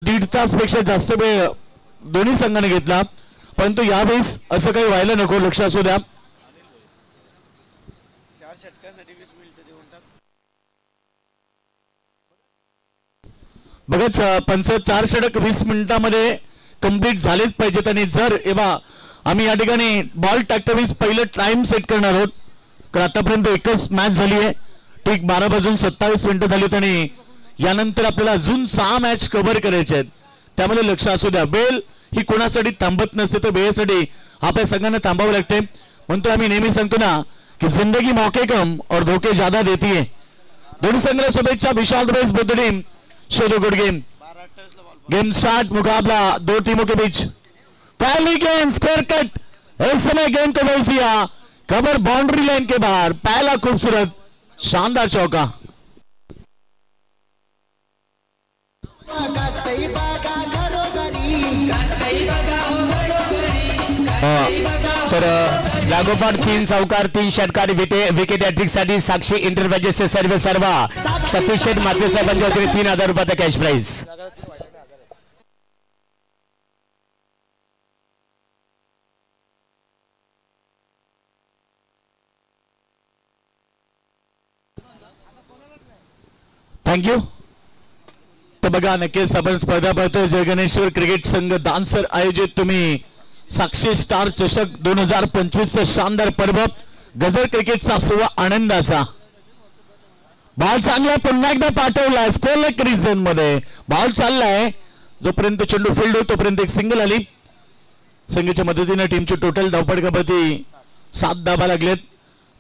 दीड तासपेक्षा जास्त वेळ दोन्ही संघाने घेतला, परंतु यावेळेस असं काही व्हायला नको, लक्ष असू द्या. बघाच पंच 4 षटक 20 मिनिटांमध्ये कंप्लीट झालेच पाहिजेत. आणि जर एव्हा आम्ही या ठिकाणी बॉल टाकतावेळेस पहिलं टाइम सेट करणार आहोत, कारण आतापर्यंत एकच मॅच झाली आहे. ठीक 12:27 झालीत आणि यानंतर आपल्याला अजून 6 मॅच कव्हर करायचे आहेत. त्यामुळे लक्ष असू द्या. वेळ ही कोणासाठी थांबत नसते, तर वेळेसाठी आपल्या संघांना थांबावं लागते. म्हणतो आम्ही नेहमी सांगतो ना की जिंदगी मौके कम और धोखे ज्यादा देती है. दोन्ही संघाला शुभेच्छा. Wish all the best both team. Show the good game. Game start. मुकाबला दो टीमों के बीच. पहली गेंद स्क्वायर कट. इस समय गेंद को भेज दिया कवर बाउंड्री लाइन के बाहर. पहला खूबसूरत शानदार चौका. तर लागोपाठ 3 चौकार 3 षटकार विकेट हॅट्रिक साठी साक्षी इंटरप्राइजेसचे सर्व सतीश शेठ मात्रे साहेबांच्या वतीने 3000 रुपयाचा कॅश प्राइज. थँक्यू. तर बघा नक्कीच आपण स्पर्धा पाहतोय. जय गणेश्वर क्रिकेट संघ दानसर आयोजित तुम्ही साक्षी स्टार चषक 2025 शानदार पर्व गजर क्रिकेटचा सुवा आनंदाचा. बॉल चांगला पुन्हा एकदा पाठवलाय स्कोअरलेस रिजन मध्ये. बॉल चाललाय जोपर्यंत चेंडू फील्ड होतो तोपर्यंत एक सिंगल आली. संघाच्या मदतीने टीमची टोटल धावपटकापती 7 धावा लागलेत.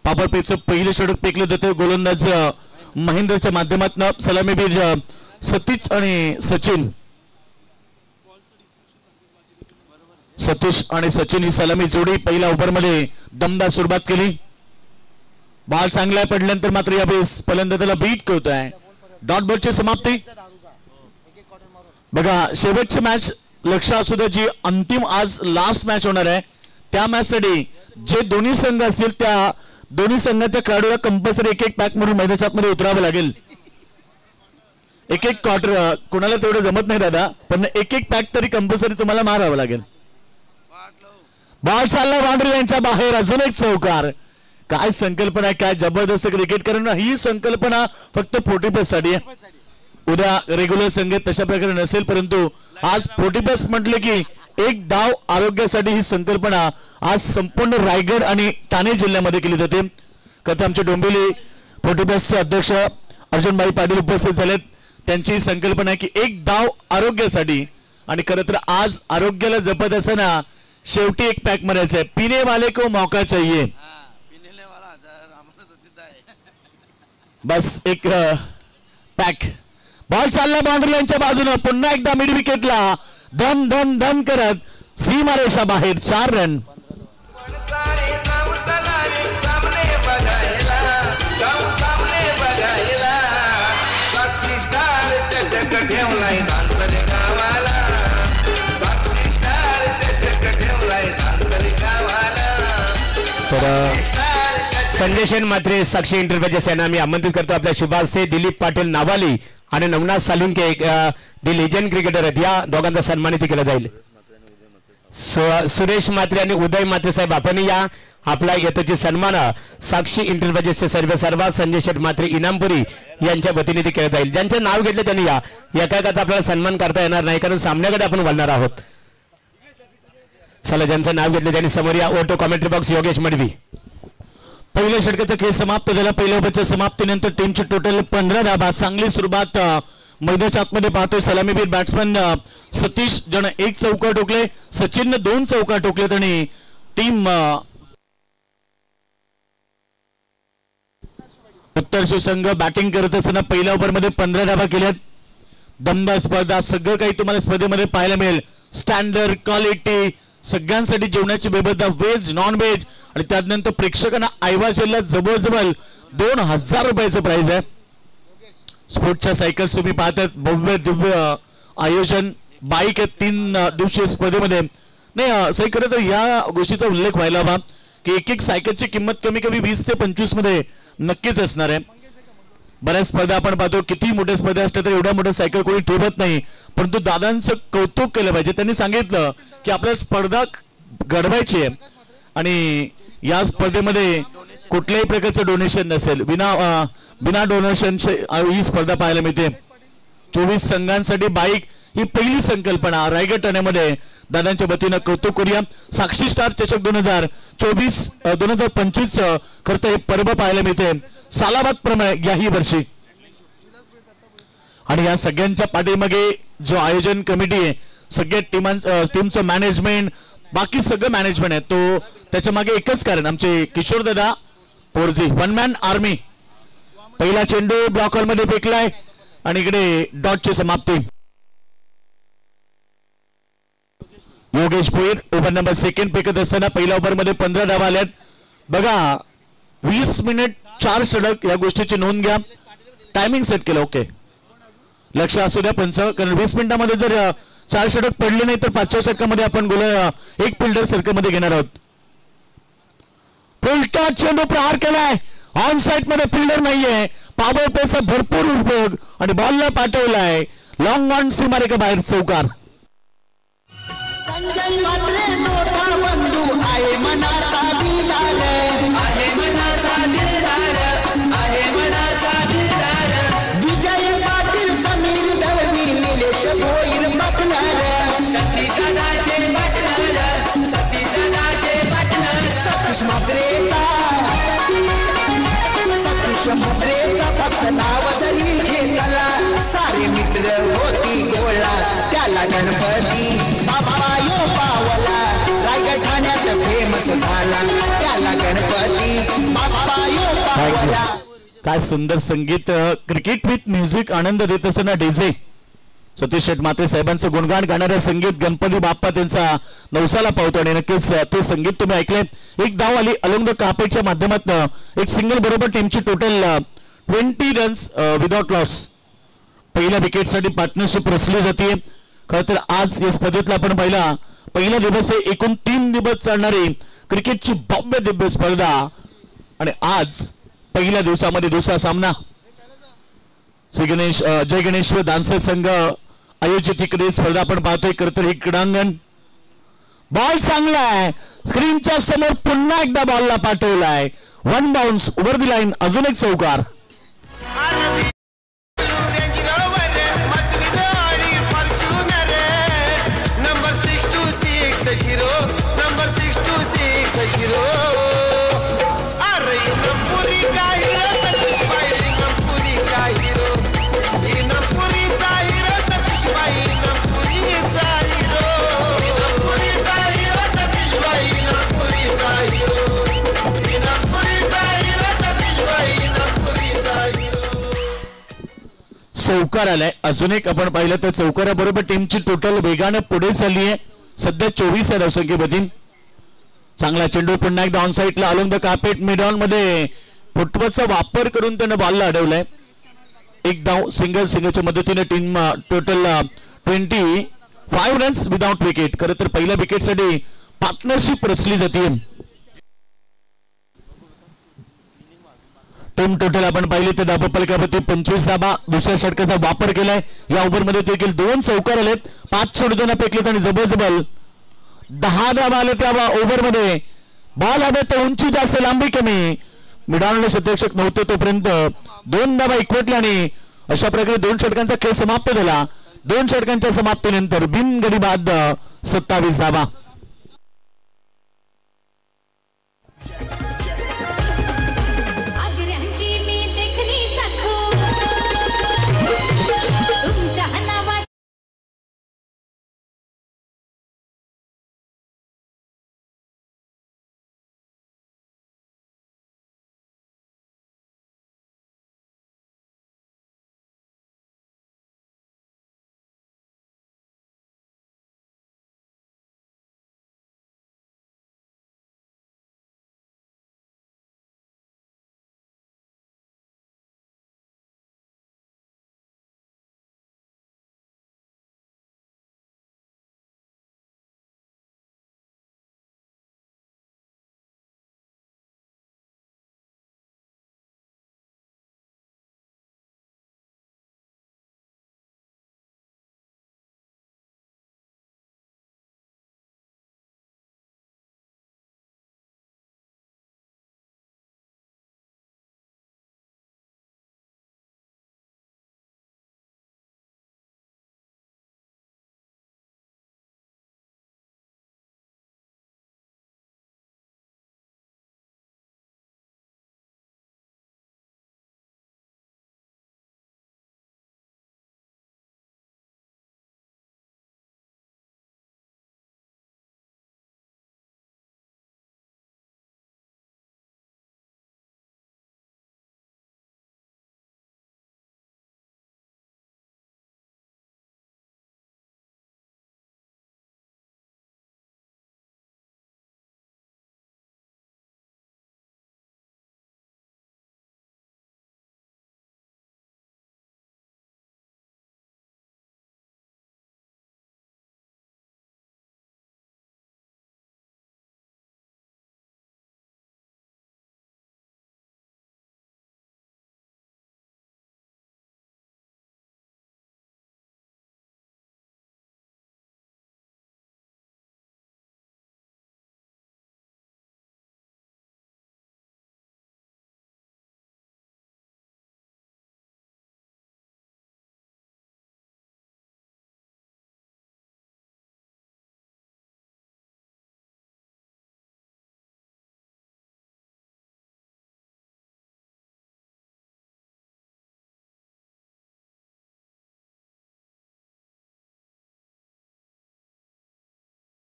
पापरपेचं पहिलं षटक फेकलं जातं. गोलंदाज महेंद्रच्या माध्यमातून सलामीवीर सतीश आणि सचिन. सतीश आणि सचिन ही सलामी जोडी पहिल्या ओव्हरमध्ये दमदार सुरुवात केली. बॉल चांगला पडल्यानंतर मात्र यावेळेस फलंदाजाला बीट करत आहे. डॉट बॉलची समाप्ती. बघा शेवटची मॅच लक्ष असू द्या जी अंतिम आज लास्ट मॅच होणार आहे. त्या मॅच साठी जे दोन्ही संघ असतील त्या दोन्ही संघाच्या खेळाडूला कंपल्सरी एक पॅक म्हणून मैदानाच्या मध्ये उतरावं लागेल. एक क्वार्टर कोणाला तेवढं जमत नाही दादा, पण एक पॅक तरी कंपल्सरी तुम्हाला मारावं लागेल. बॉल चालला बाउंड्री यांच्या बाहेर. अजून एक चौकार. काय संकल्पना आहे, काय जबरदस्त क्रिकेट करणं. ही संकल्पना फक्त 40+ साठी आहे. उद्या रेग्युलर संघ तशा प्रकारे नसेल, परंतु आज 40+ म्हटले की एक डाव आरोग्यासाठी ही संकल्पना आज संपूर्ण रायगड आणि ठाणे जिल्ह्यामध्ये केली जाते. कथा आमचे डोंबिवली 40+चे अध्यक्ष अर्जुनभाई पाटील उपस्थित झालेत. त्यांची संकल्पना आहे की एक डाव आरोग्यासाठी. आणि खरं तर आज आरोग्याला जपत असताना शेवटी एक पॅक मारायचा आहे. पीने वाले को मौका चाहिए. बस एक पॅक. बॉल चालला बाउंड्री लाईनच्या बाजूने. पुन्हा एकदा मिड विकेटला धन धन धन करत सीमारेषा बाहेर. 4 रन. संजय शेठ मात्रे साक्षी इंटरप्राइजेस यांना मी आमंत्रित करतो. आपल्या शुभास्ते दिलीप पाटील नावाली आणि नवनाथ सालुंके दी लेजंड क्रिकेटर आहेत. या दोघांचा सन्मानित केला जाईल. सुरेश मात्रे आणि उदय मात्रे साहेब आपण या आपला येतोचे सन्मान साक्षी इंटरप्राइजेसचे सर्व संजय शेठ मात्रे इनामपुरी यांच्या वतीने केला जाईल. ज्यांचे नाव घेतले त्यांनी या एका आपल्याला सन्मान करता येणार नाही, कारण सामन्याकडे आपण वळणार आहोत. चला ज्यांचं नाव घेतले त्यांनी समोर या. ओटो कॉमेंट्री बॉक्स योगेश मडवी. पहिल्या षटकाचा खेळ समाप्त झाला. पहिल्या ओव्हरच्या समाप्तीनंतर टीमची टोटल 15 धावा. चांगली सुरुवात मैदानाच्या आतमध्ये पाहतोय. सलामीवीर बॅट्समन सतीश ज्यानं 1 चौकार ठोकले, सचिनने 2 चौकार ठोकलेत आणि टीम उत्तर शिवसंघ बॅटिंग करत असताना पहिल्या ओव्हरमध्ये 15 धावा केल्यात. दमदार स्पर्धा. सगळं काही तुम्हाला स्पर्धेमध्ये पाहायला मिळेल. स्टँडर्ड क्वालिटी सगळ्यांसाठी जेवणाची व्यवस्था, व्हेज नॉन व्हेज आणि त्यानंतर प्रेक्षकांना आयवाशेला जवळजवळ 2000 रुपयाचं प्राइज आहे. स्पोर्ट्सच्या सायकल्स तुम्ही पाहतात. भव्य दिव्य आयोजन. बाईक आहेत 3 दिवसीय स्पर्धेमध्ये. नाही सही खरं तर या गोष्टीचा उल्लेख व्हायला हवा की एक सायकलची किंमत कमी 20 ते 25 मध्ये नक्कीच असणार आहे. बऱ्याच स्पर्धा आपण पाहतो, किती मोठ्या स्पर्धा असल्या तर एवढ्या मोठ्या सायकल कोणी ठेवत नाही, परंतु दादांचं कौतुक केलं पाहिजे. त्यांनी सांगितलं की आपल्याला स्पर्धा घडवायची आहे आणि या स्पर्धेमध्ये कुठल्याही प्रकारचं डोनेशन नसेल, बिना डोनेशनचे ही स्पर्धा पाहायला मिळते. 24 संघांसाठी बाईक ही पहिली संकल्पना रायगड ठाण्यामध्ये. दादांच्या वतीनं कौतुक करूया. साक्षी स्टार चषक 2025 खरं तर हे पर्व पाहायला मिळते सालाबाद प्रमाणे याही वर्षी. आणि या सगळ्यांच्या पाठीमागे जो आयोजन कमिटी आहे, सगळ्या टीमचं मॅनेजमेंट, बाकी सगळं मॅनेजमेंट आहे, तो त्याच्या मागे एकच कारण, आमचे किशोर दादा पोरजी, वन मॅन आर्मी. पहिला चेंडू ब्लॉक हॉल मध्ये फेकलाय आणि इकडे डॉटची समाप्ती. Yogesh Bhoir over number second फेकत असताना पहिल्या ओव्हर मध्ये 15 धावा आल्यात. बघा 20 मिनिट 4 षटक, या गोष्टीची नोंद घ्या. टायमिंग सेट केलं, ओके, लक्ष असू द्या पंच, कारण 20 मिनिटांमध्ये जर 4 षटक पडले नाही तर 5व्या षटकामध्ये आपण एक फिल्डर सर्कल मध्ये घेणार आहोत. उलटा चेंडू प्रहार केलाय, ऑन साइड मध्ये फिल्डर नाहीये, पॉवर प्लेचा भरपूर उपयोग आणि बॉलला पाठवलाय लॉंग ऑन सीमारेखा बाहेर चौकार. संजय मात्रे मोठा बंधू आहे मनाचा दिलदार, आहे मनाचा दिलदार, आहे मनाचा दिलदार. विजय पाटील, समीर दळवी, निलेश भोईर पाटणार, सतीदादाचे पाटणार, सतीदादाचे पाटणार. सतीश मात्रेचा फक्त नाव जरी घेतला, सारे मित्र होती गोळा, त्याला गणपती बाप्पा यो पावला. रायगड ठाण्यात फेमस झाला, त्याला गणपती बाप्पा यो पावला. काय सुंदर संगीत, क्रिकेट विथ म्युझिक आनंद देत असताना डीजे सतीश शेठ मात्रे साहेबांचं गुणगान गाणारे संगीत गणपती बाप्पा त्यांचा नवसाला पावतो आणि नक्कीच ते संगीत तुम्ही ऐकले. एक धाव आली अलोंग द कार्पेटच्या माध्यमातून, एक सिंगल बरोबर टीमची टोटल 20 रन्स विदाउट लॉस. पहिल्या विकेटसाठी पार्टनरशिप रचली जाते. खरं तर आज या स्पर्धेतला आपण पहिला दिवस आहे, एकूण 3 दिवस चालणारी क्रिकेटची भव्य दिव्य स्पर्धा आणि आज पहिल्या दिवसामध्ये दुसरा सामना. श्री गणेश जय गणेश्वर डान्सर संघ आयोजित इकडे स्पर्धा आपण पाहतोय. खरं तर हे क्रीडांगण, बॉल चांगला आहे, स्क्रीनच्या समोर पुन्हा एकदा बॉलला पाठवलाय, one bounce over the line, अजून एक चौकार. चौकार आलाय, अजून एक आपण पाहिलं तर चौकाराबरोबर टीमची टोटल वेगाने पुढे चालली आहे. सध्या 24 आहे धावसंख्येमध्ये. चांगला चेंडू पुन्हा एकदा ऑन साइडला along the carpet mid on मध्ये फुटबॉलचा वापर करून त्याने बॉलला अडवलाय. एक धाव सिंगलच्या मदतीने team total 25 runs without wicket. खरं तर पहिल्या विकेटसाठी पार्टनरशिप रचली जाते. टीम टोटल आपण पाहिली तर धाबा फलकावरती 25 धाबा, दुसऱ्या षटकाचा वापर केलाय. या ओव्हरमध्ये देखील 2 चौकार आलेत, 5 सोडून फेकलेत आणि जबरजबल 10 धाबा आले. त्या ओव्हरमध्ये बॉल हवे तर उंची जास्त, लांबी कमी, मिडॉनला शतरक्षक नव्हते तोपर्यंत 2 धाबा एकवटल्या आणि अशा प्रकारे 2 षटकांचा खेळ समाप्त झाला. 2 षटकांच्या समाप्तीनंतर बिनगडी बाद 27 धाबा.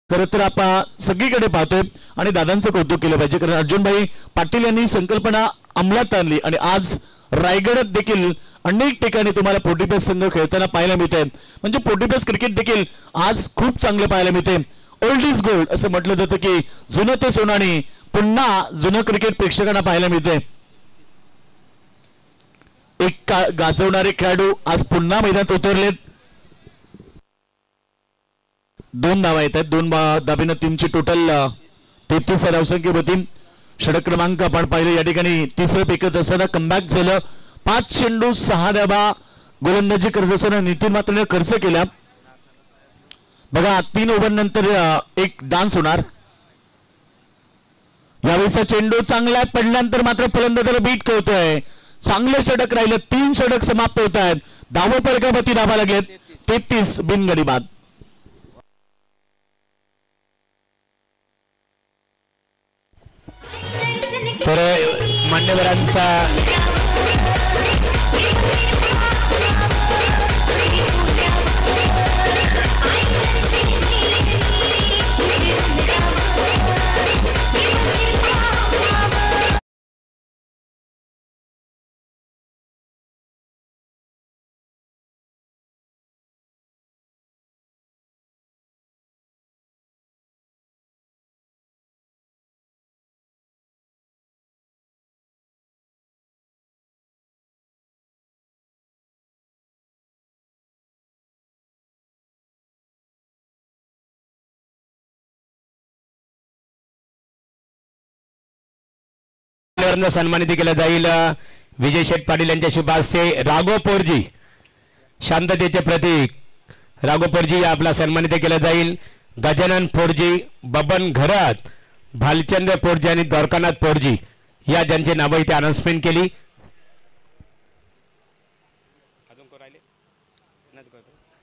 खरं तर आपण सगळीकडे पाहतोय आणि दादांचं कौतुक केलं पाहिजे, कारण अर्जुनभाई पाटील यांनी संकल्पना अंमलात आणली आणि आज रायगडात देखील अनेक ठिकाणी तुम्हाला पोर्टिपेस संघ खेळताना पाहायला मिळते. म्हणजे पोर्टिपेस क्रिकेट देखील आज खूप चांगलं पाहायला मिळते. ओल्ड इज गोल्ड असं म्हटलं जातं की जुनं ते सोनाणी पुन्हा जुनं क्रिकेट प्रेक्षकांना पाहायला मिळते. एक गाजवणारे खेळाडू आज पुन्हा मैदानात उतरलेत. 2 धावा येत आहेत. 2 धाबीनं टीमची टोटल 33 धावसंख्या होती. षटक क्रमांक आपण पाहिले या ठिकाणी तिसरं फेकत असताना कमबॅक झालं. 5 चेंडू 6 धावा गोलंदाजी करत असताना नितीन मात्रेने खर्च केला. बघा 3 ओव्हर नंतर एक डान्स होणार. यावेळीचा चेंडू चांगला पडल्यानंतर मात्र फलंदाजाला बीट करतोय. चांगले षटक राहिले. 3 षटक समाप्त होत आहेत. धावा परकापती धावा लागेल 33 बिनगडी बाद. तर मान्यवरांचा सन्मानित केला जाईल. विजय शेठ पाटील यांच्या शुभ हस्ते राघव पोरजी शांततेचे प्रतीक राघव पोरजी आपला सन्मानित केला जाईल. गजानन पोरजी, बबन घरात, भालचंद्र पोरजी आणि द्वारकानाथ पोरजी या ज्यांचे नाव इथे अनाउन्समेंट केली.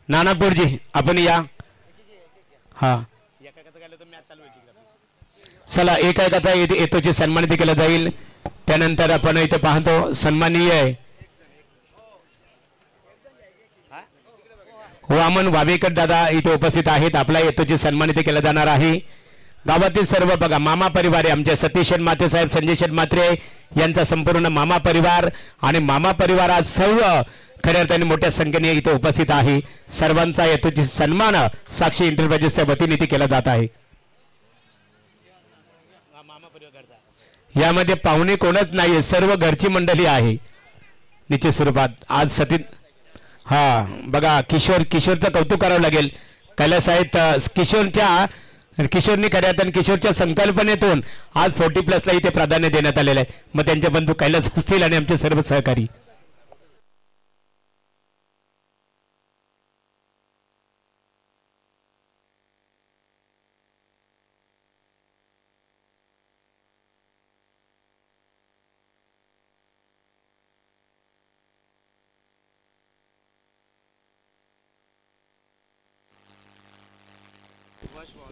नाना पोरजी आपण या. हा चला एका येतोचे सन्मानित केला जाईल. त्यानंतर आपण इथे पाहतो सन्माननीय वामन वावेकर दादा इथे उपस्थित आहेत. आपला येतोचे सन्मानित केला जाणार आहे. गावातील सर्व बघा मामा परिवार आहे. आमचे सतीश मात्रे साहेब, संजय मात्रे यांचा संपूर्ण मामा परिवार आणि मामा परिवारात सर्व खऱ्या अर्थाने मोठ्या संख्येने इथे उपस्थित आहे. सर्वांचा येतोचे सन्मान साक्षी इंटरप्राइजेसच्या वतीने केला जात आहे. यामध्ये पाहुणे कोणच नाही, सर्व घरची मंडळी आहे निश्चित स्वरूपात. आज सती हा बघा किशोरचं कौतुक करावं लागेल. कैलास आहेत किशोरनी खऱ्या अर्थाने किशोरच्या संकल्पनेतून आज 40+ ला इथे प्राधान्य देण्यात आलेलं आहे. मग त्यांचे बंधू कैलास असतील आणि आमचे सर्व सहकारी.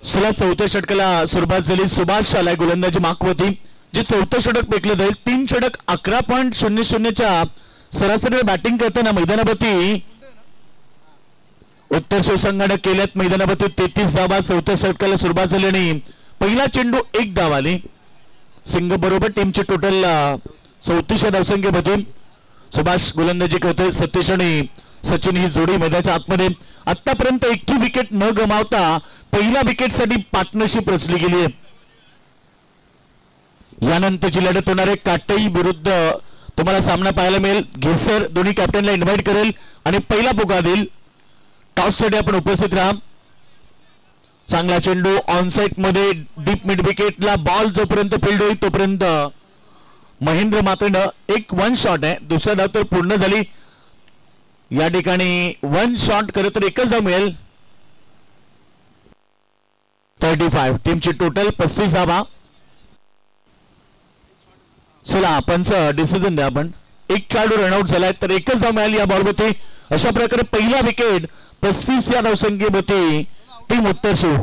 चला 4थ्या षटकाला सुरुवात झाली. सुभाष आलाय गोलंदाजी मागवती. जे 4थं षटक फेकलं जाईल 3 षटक 11.00च्या सरासरी बॅटिंग करताना मैदानावरती उत्तर शिवसंघाने केल्यात. मैदानावरती 33 धावा. 4थ्या षटकाला सुरुवात झाली आणि पहिला चेंडू 1 धाव आली. सिंग बरोबर टीमची टोटल 34 धावसंख्येमध्ये सुभाष गोलंदाजी करतोय. सतीश आणि सचिन ही जोडी मैदानाच्या आतमध्ये. आतापर्यंत एकही विकेट न गमावता पहिल्या विकेटसाठी पार्टनरशिप रचली गेली आहे. यानंतरची लढत होणार आहे काटई विरुद्ध. तुम्हाला सामना पाहायला मिळेल. घेसर दोन्ही कॅप्टनला इन्व्हाइट करेल आणि पहिला पुकार देईल. टॉससाठी आपण उपस्थित राहा. चांगला चेंडू ऑनसाइड मध्ये डीप मिड विकेटला बॉल जोपर्यंत फील्ड होईल तोपर्यंत महेंद्र मात्रेनं एक 1 शॉट आहे. दुसरा धाव तर पूर्ण झाली. या ठिकाणी 1 शॉट करत तर एकच धाव मिळेल. 35 टीमची टोटल 35 धावा. चला पंच डिसिजन द्या आपण. एक खेळाडू रनआउट झालाय तर एकच धाव मिळाली या बॉलवरती. अशा प्रकारे पहिला विकेट 35 या धावसंख्येवरती टीम उत्तर शिव.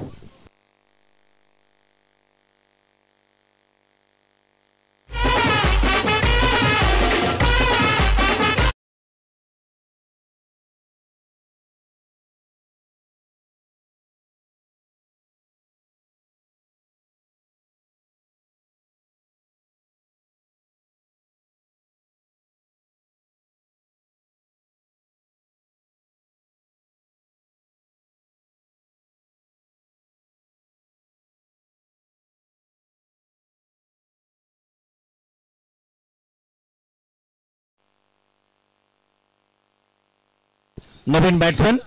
नवीन बॅट्समन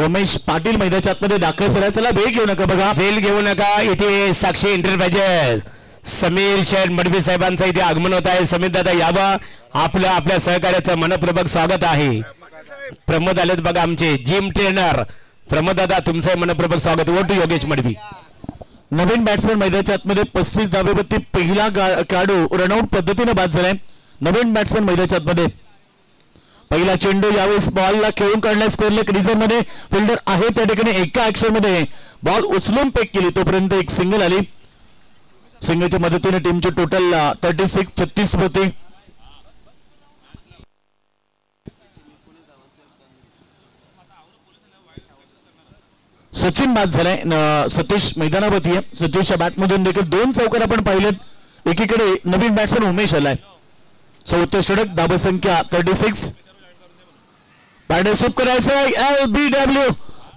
उमेश पाटील मैदानाच्या आतमध्ये दाखल झाला. चला वेळ घेऊ नका बघा, वेळ घेऊ नका. इथे साक्षी एंटरप्राइजेस समीर शेठ मडवी साहेबांचं इथे आगमन होत आहे. समीर दादा यावा, आपल्या सहकार्याचं मनपूर्वक स्वागत आहे. प्रमोद आलेत बघा आमचे जिम ट्रेनर. प्रमोद दादा तुमचं मनपूर्वक स्वागत. वोट योगेश मडवी. नवीन बॅट्समन मैदानाच्या आतमध्ये 35 धावेवरती पहिला खेळाडू रनआउट पद्धतीने बाद झालाय. नवीन बॅट्समन मैदानाच्या आतमध्ये पहिला चेंडू यावेळेस बॉलला खेळून काढलाय. स्क्वेअरलेग रिझन मध्ये फिल्डर आहे त्या ठिकाणी एका ऍक्शन मध्ये बॉल उचलून पेक केली, तोपर्यंत एक सिंगल आली. सिंगलच्या मदतीने टीमचे टोटल 36 होते. सचिन बाद झालाय. सतीश मैदानावरती आहे. सतीशच्या बॅटमधून देखील 2 चौकार आपण पाहिलेत. एकीकडे नवीन बॅट्समन उमेश आलाय. 34 षटक, धावसंख्या 36. पार्टनरशिप करायचं LBW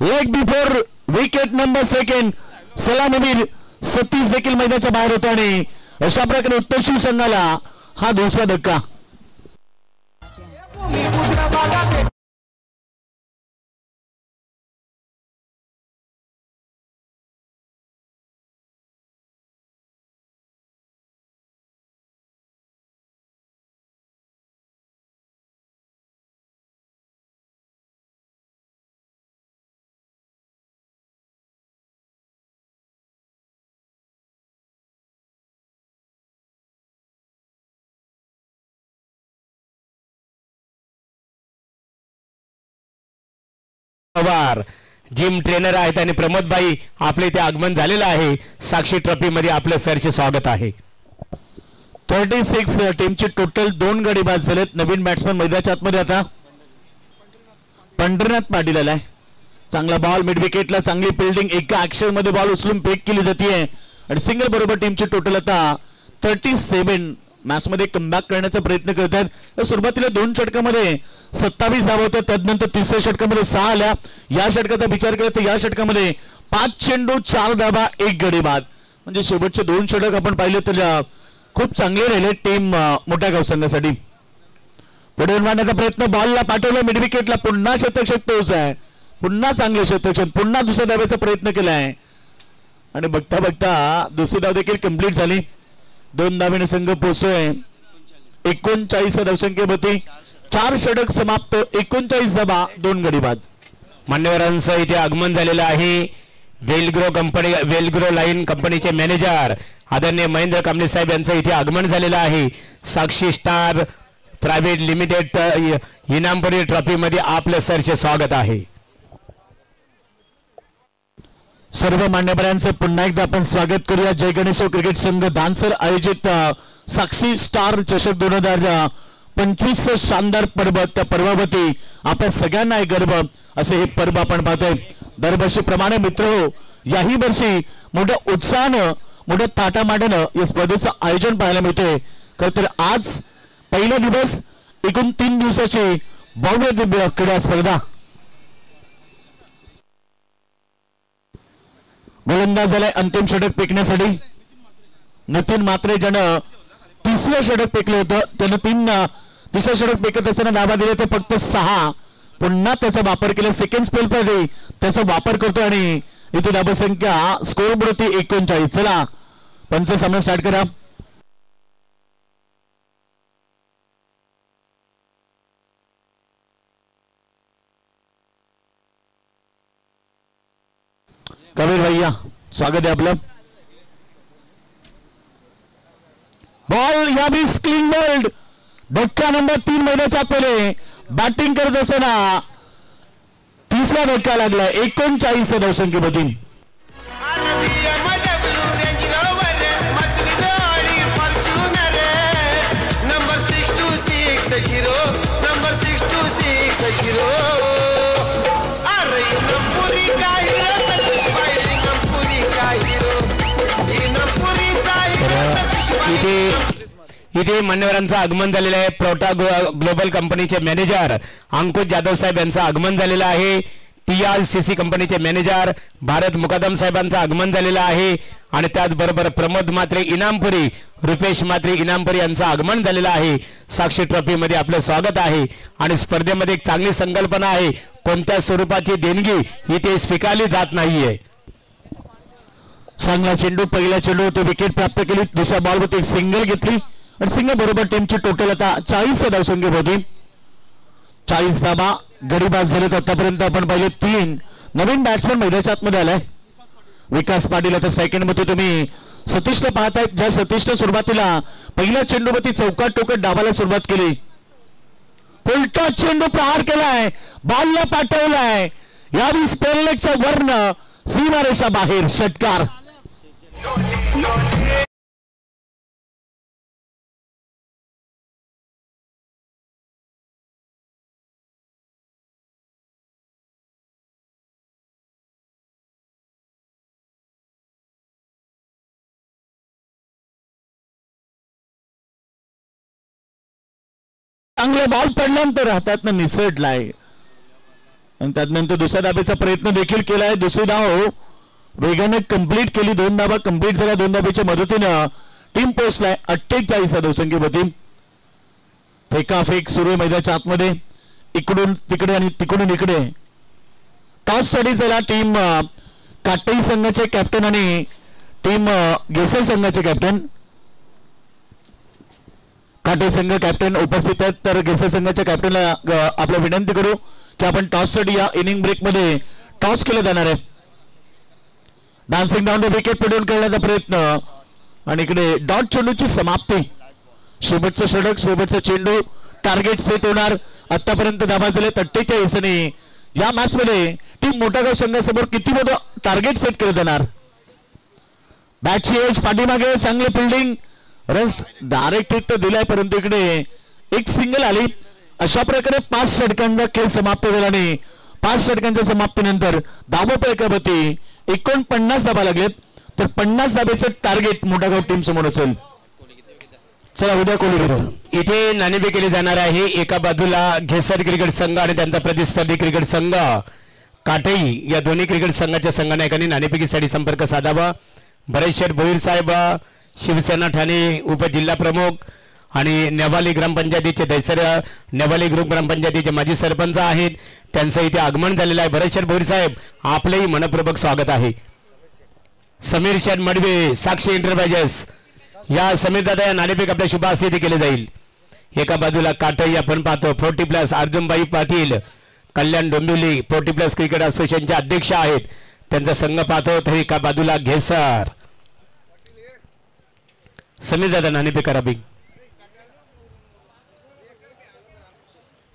leg before wicket number 2 सलामीवीर सतीश देखील मैदानाच्या बाहेर होता आणि अशा प्रकारे उत्तर शिव संघाला हा दुसरा धक्का. पवार जिम ट्रेनर आहेत आणि प्रमोद भाई आपले इथे आगमन झालेलं आहे. साक्षी ट्रॉफी मध्ये आपलं सरचे स्वागत आहे. 36 टीमचे टोटल 2 गडी बाद झालेत. नवीन बॅट्समन मैदानाच्या आतमध्ये आता पंढरीनाथ पाटील आलाय. चांगला बॉल मिड विकेटला, चांगली फिल्डिंग, एका ऍक्शन मध्ये बॉल उचलून पेक केली जाते आणि सिंगल बरोबर टीमचे टोटल आता 37 मॅच मध्ये कमबॅक करण्याचा प्रयत्न करत आहेत. सुरुवातीला 2 षटकामध्ये 27 धावा होत्या, त्यानंतर तिसऱ्या षटकामध्ये 6 आल्या. या षटकाचा विचार केला तर या षटकामध्ये 5 चेंडू 4 धावा 1 गडी बाद, म्हणजे शेवटचे 2 षटक आपण पाहिले तर खूप चांगले राहिले टीम मोठ्या गाव संघासाठी. पुढे मारण्याचा प्रयत्न, बॉलला पाठवलं मिड विकेटला, पुन्हा शतक पोहोचाय, पुन्हा चांगले शतक, पुन्हा दुसऱ्या धाव्याचा प्रयत्न केलाय आणि बघता बघता दुसरी धाव देखील कंप्लीट झाली. 2 धावेने संघ पोहोचतोय 39 धावसंख्येवरती. 4 षटक समाप्त, 39 धावा 2 गडी बाद. मान्यवरांचं इथे आगमन झालेलं आहे. वेलग्रो लाईन कंपनीचे मॅनेजर आदरणीय महेंद्र कांबळे साहेब यांचं इथे आगमन झालेलं आहे. साक्षी स्टार प्रायव्हेट लिमिटेड इनामपुरी ट्रॉफी मध्ये आपलं सरचे स्वागत आहे. सर्व मान्यवरांचं पुन्हा एकदा आपण स्वागत करूया. जय गणेश क्रिकेट संघ दानसर आयोजित साक्षी स्टार चषक 2025 शानदार पर्व, त्या पर्वावरती आपल्या सगळ्यांना एक गर्व असे हे पर्व आपण पाहतोय. दरवर्षीप्रमाणे मित्र हो, याही वर्षी मोठ्या उत्साहानं, मोठ्या थाटामाटानं या स्पर्धेचं आयोजन पाहायला मिळते. खरं तर आज पहिला दिवस, एकूण 3 दिवसाची भव्य दिव्य क्रीडा स्पर्धा. गोलंदाज झालाय अंतिम षटक फेकण्यासाठी. नितीन मात्रे ज्यानं 3रे षटक फेकलं होतं, त्यानं 3रे षटक फेकत असताना धावा दिले ते फक्त 6. पुन्हा त्याचा वापर केला, सेकंड स्पेल मध्ये त्याचा वापर करतो आणि इथे धावसंख्या स्कोर बोर्डवरती 39. चला पंच सामना स्टार्ट करा. कबीर भैया स्वागत आहे आपलं. बॉल या बी स्क्रीन बोल्ड, धक्का नंबर 3 मैदानाच्या आतमध्ये बॅटिंग करत असताना 3रा धक्का लागला. 39 धावसंख्येमध्ये. इथे मान्यवरांचं आगमन झालेलं आहे. प्रोटा ग्लोबल कंपनीचे मॅनेजर अंकुश जाधव साहेब यांचं आगमन झालेलं आहे. TRCC कंपनीचे मॅनेजर भारत मुकादम साहेबांचं आगमन झालेलं आहे आणि त्याचबरोबर प्रमोद म्हात्रे इनामपुरी, रुपेश म्हात्रे इनामपुरी यांचं आगमन झालेलं आहे. साक्षी ट्रॉफी मध्ये आपलं स्वागत आहे आणि स्पर्धेमध्ये एक चांगली संकल्पना आहे, कोणत्या स्वरूपाची देणगी इथे स्वीकारली जात नाहीये. चांगला चेंडू, पहिला चेंडू तो विकेट प्राप्त केली, दुसऱ्या बॉलवरती एक सिंगल घेतली आणि सिंगल बरोबर टीमची टोटल आता 40 धावसंख्या होती. 40 धावा गडी बाद झालेत. आतापर्यंत आपण पाहिले 3 नवीन बॅट्समन मैदानाच्या आतमध्ये आलाय. विकास पाटील आता सेकंड मध्ये तुम्ही सतीशला पाहताय, ज्या सतीशने सुरुवातीला पहिल्या चेंडूवरती चौकात टोकत डावाला सुरुवात केली. उलटा चेंडू प्रहार केलाय, बॉलला पाठवलाय, यावेळी स्पेललेगच्या वर्ण सीमारेषा बाहेर, षटकार. चांगला बॉल पडल्यानंतर हातात निसटलाय आणि त्यानंतर दुसऱ्या धाब्याचा प्रयत्न देखील केलाय. दुसरी धाव वेगाने कंप्लीट केली, 2 धाबा कंप्लीट झाल्या. 2 धाब्याच्या मदतीनं टीम पोहोचलाय 48 धावसंख्येवरती. फेकाफेक सुरू आहे मैदानाच्या आतमध्ये, इकडून तिकडे आणि तिकडून इकडे. टॉस साठी चला टीम काटई संघाचे कॅप्टन आणि टीम गेसर संघाचे कॅप्टन. काटे संघ कॅप्टन उपस्थित आहेत, तर गेसर संघाच्या कॅप्टनला आपलं विनंती करू की आपण टॉस साठी या इनिंग ब्रेक मध्ये टॉस केलं जाणार आहे. डान्सिंग डाऊन द विकेट पडून करण्याचा प्रयत्न आणि इकडे डॉट चेंडूची समाप्ती. शेवटचं षटक, शेवटचा चेंडू, टार्गेट सेट होणार. आतापर्यंत धावा झाले 48 आणि या मॅच मध्ये टीम मोठागाव संघासमोर किती मोठं टार्गेट सेट केलं जाणार. बॅटची एज पाठीमागे, चांगली फिल्डिंग, रन्स डायरेक्ट हिट तर दिलाय परंतु इकडे एक सिंगल आली. अशा प्रकारे 5 षटकांचा खेळ समाप्त झाला आणि 5 षटकांच्या समाप्तीनंतर धावफलकावरती 49 धावा लागलेत, तर 50 धाब्याचं टार्गेट मोठागाव टीम समोर असेल. चला उद्या कोली इथे नाणेफेक केली जाणार आहे. एका बाजूला घेसर क्रिकेट संघ आणि त्यांचा प्रतिस्पर्धी क्रिकेट संघ काटई, या दोन्ही क्रिकेट संघाच्या संघनायकांनी नाणेफेकीसाठी संपर्क साधावा. भरतशेठ भोईर साहेब, शिवसेना ठाणे उपजिल्हा प्रमुख आणि नेवाली ग्रामपंचायतीचे दैसर नेवाली ग्रुप ग्रामपंचायतीचे माजी सरपंच आहेत, त्यांचं इथे आगमन झालेलं आहे. भरतशेठ भोईर साहेब, आपलंही मनपूर्वक स्वागत आहे. समीर शेठ मडवे, साक्षी एंटरप्राइजेस, या समीर दादा या नाणेफेक आपल्या शुभ हस्ते इथे केले जाईल. एका बाजूला काटई आपण पाहतो 40+ अर्जुनबाई पाटील, कल्याण डोंबिवली 40+ क्रिकेट असोसिएशनचे अध्यक्ष आहेत, त्यांचा संघ पाहतो. तर एका बाजूला घेसर. समीर दादा नाणेफेक करा बी.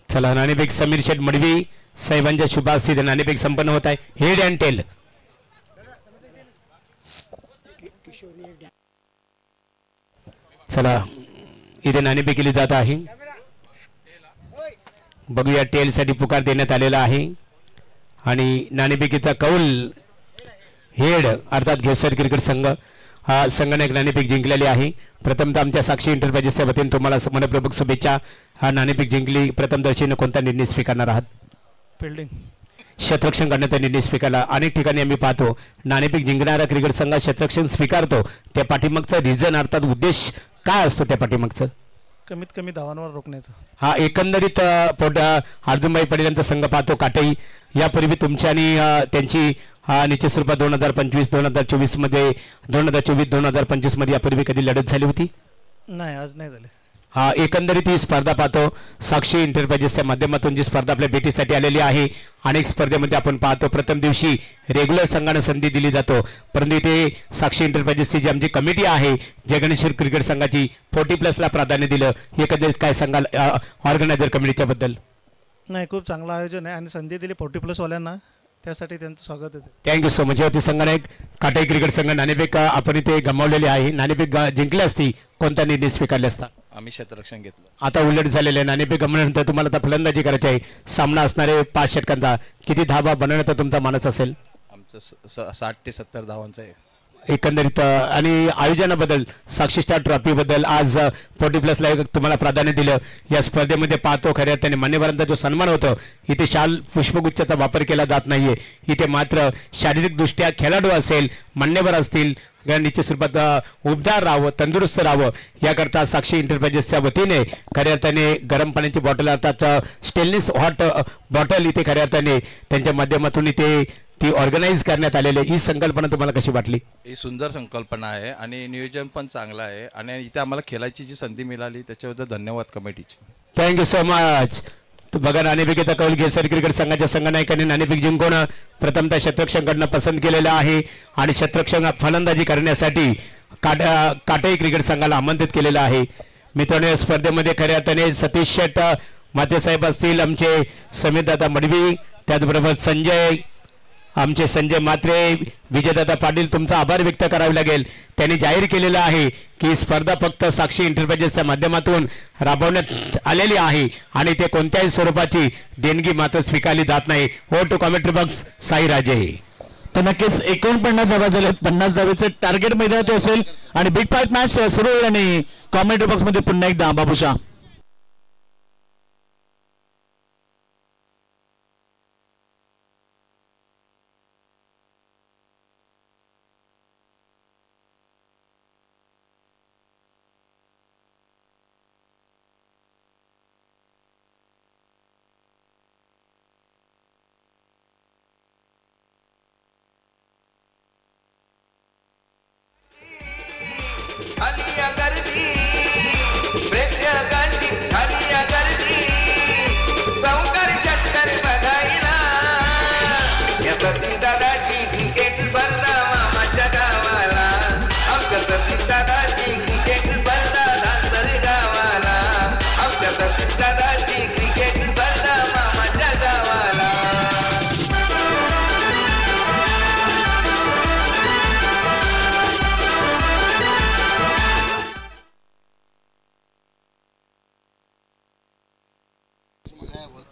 चला नाणेफेक समीर शेठ मडवी साहेबांच्या शुभ हस्ते नाणेफेक संपन्न होत आहे. Head and tail. चला इथे नाणेफेक केली जात आहे. बघूया टेल साठी पुकार देण्यात आलेला आहे आणि नाणेफेकीचा कौल हेड अर्थात घेसर क्रिकेट संघ हा संघनायक नाणेफेक जिंकलेली आहे. प्रथमतः आमच्या साक्षी एंटरप्राइजेसच्या वतीने तुम्हाला मनपूर्वक शुभेच्छा. हा नाणेफेक जिंकली, प्रथमदर्शनीने कोणता निर्णय स्वीकारणार आहात? फिल्डिंग, क्षेत्ररक्षण करण्याचा निर्णय स्वीकारला. अनेक ठिकाणी आम्ही पाहतो नाणेफेक जिंकणारा क्रिकेट संघ क्षेत्ररक्षण स्वीकारतो, त्या पाठीमागचा रिझन अर्थात उद्देश काय असतो त्या पाठीमागचं? कमीत कमी धावांवर रोखण्याचं. हा एकंदरीत अर्जुनबाई पाटील यांचा संघ पाहतो काटई. यापूर्वी तुमची आणि त्यांची निश्चित स्वरूपात 2025 2024 मध्ये 2024 2025 मध्ये यापूर्वी कधी लढत झाली होती? नाही, आज नाही झाले. हा एकंदरीत ही स्पर्धा पाहतो साक्षी एंटरप्राइजेसच्या माध्यमातून जी स्पर्धा आपल्या भेटीसाठी आलेली आहे. अनेक स्पर्धेमध्ये आपण पाहतो प्रथम दिवशी रेग्युलर संघाने संधी दिली जातो, परंतु इथे साक्षी एंटरप्राइजेसची जी आमची कमिटी आहे जगणेश्वर क्रिकेट संघाची 40+ ला प्राधान्य दिलं. एकंदरीत काय सांगाल ऑर्गनायझर कमिटीच्या बद्दल? नाही, खूप चांगलं आयोजन आहे आणि संधी दिली 40+ वाल्यांना, त्यासाठी त्यांचं स्वागत आहे. Thank you so much. होती संघनायक काटाई क्रिकेट संघ नाणेफेक आपण इथे गमावलेली आहे. नाणेफेक जिंकली असती कोणता निर्णय स्वीकारले असता? आम्ही क्षेत्ररक्षण घेतलं. आता उलट झालेलं आहे. नाणेफेक गमल्यानंतर तुम्हाला आता फलंदाजी करायची आहे. सामना असणारे 5 षटकांचा किती धावा बनवण्याचा तुमचा मानस असेल? आमचं 60 ते 70 धावांचं आहे. एकंदरीत आणि आयोजनाबद्दल साक्षी स्टार ट्रॉफी बद्दल आज 40+ तुम्हाला प्राधान्य दिलं. या स्पर्धेमध्ये पाहतो खऱ्या त्याने मान्यवरांचा जो सन्मान होतो इथे शाल पुष्पगुच्छाचा वापर केला जात नाहीये. इथे मात्र शारीरिकदृष्ट्या खेळाडू असेल मान्यवर असतील निश्चित स्वरूपात उबदार राहावं तंदुरुस्त राहावं याकरता साक्षी एंटरप्राइजेसच्या वतीने खऱ्या अर्थाने गरम पाण्याची बॉटल अर्थात स्टेनलेस हॉट बॉटल इथे खऱ्या अर्थाने त्यांच्या माध्यमातून इथे ती ऑर्गनाइज करण्यात आलेली ही संकल्पना तुम्हाला कशी वाटली? ही सुंदर संकल्पना आहे आणि नियोजन पण चांगलं आहे आणि इथे आम्हाला खेळायची जी संधी मिळाली त्याच्याबद्दल धन्यवाद कमिटीचे. Thank you so much. बघा नाणेफेकीचा कौल घेसर क्रिकेट संघाच्या संघनायकांनी नाणेफेक जिंकून प्रथमतः शतरक्षणकडनं पसंत केलेला आहे आणि शतरक्षण फलंदाजी करण्यासाठी काटाई क्रिकेट संघाला आमंत्रित केलेलं आहे. मित्रांनो या स्पर्धेमध्ये खऱ्या अर्थाने सतीश शेट मातेसाहेब असतील आमचे समीरदादा मडवी त्याचबरोबर आमचे संजय मात्रे विजयदादा पाटील तुमचा आभार व्यक्त करावे लागेल. त्यांनी जाहीर केलेलं आहे की स्पर्धा फक्त साक्षी एंटरप्राइजेसच्या माध्यमातून राबवण्यात आलेली आहे आणि ते कोणत्याही स्वरूपाची देणगी मात्र स्वीकारली जात नाही. हो टू कॉमेंट्री बॉक्स साई राजे. तर नक्कीच 49 धावा झाले 50 धावेचे टार्गेट मैदानात असेल आणि बिग फाईट मॅच सुरू होईल आणि कॉमेंट्री बॉक्स मध्ये पुन्हा एकदा बाबूशा.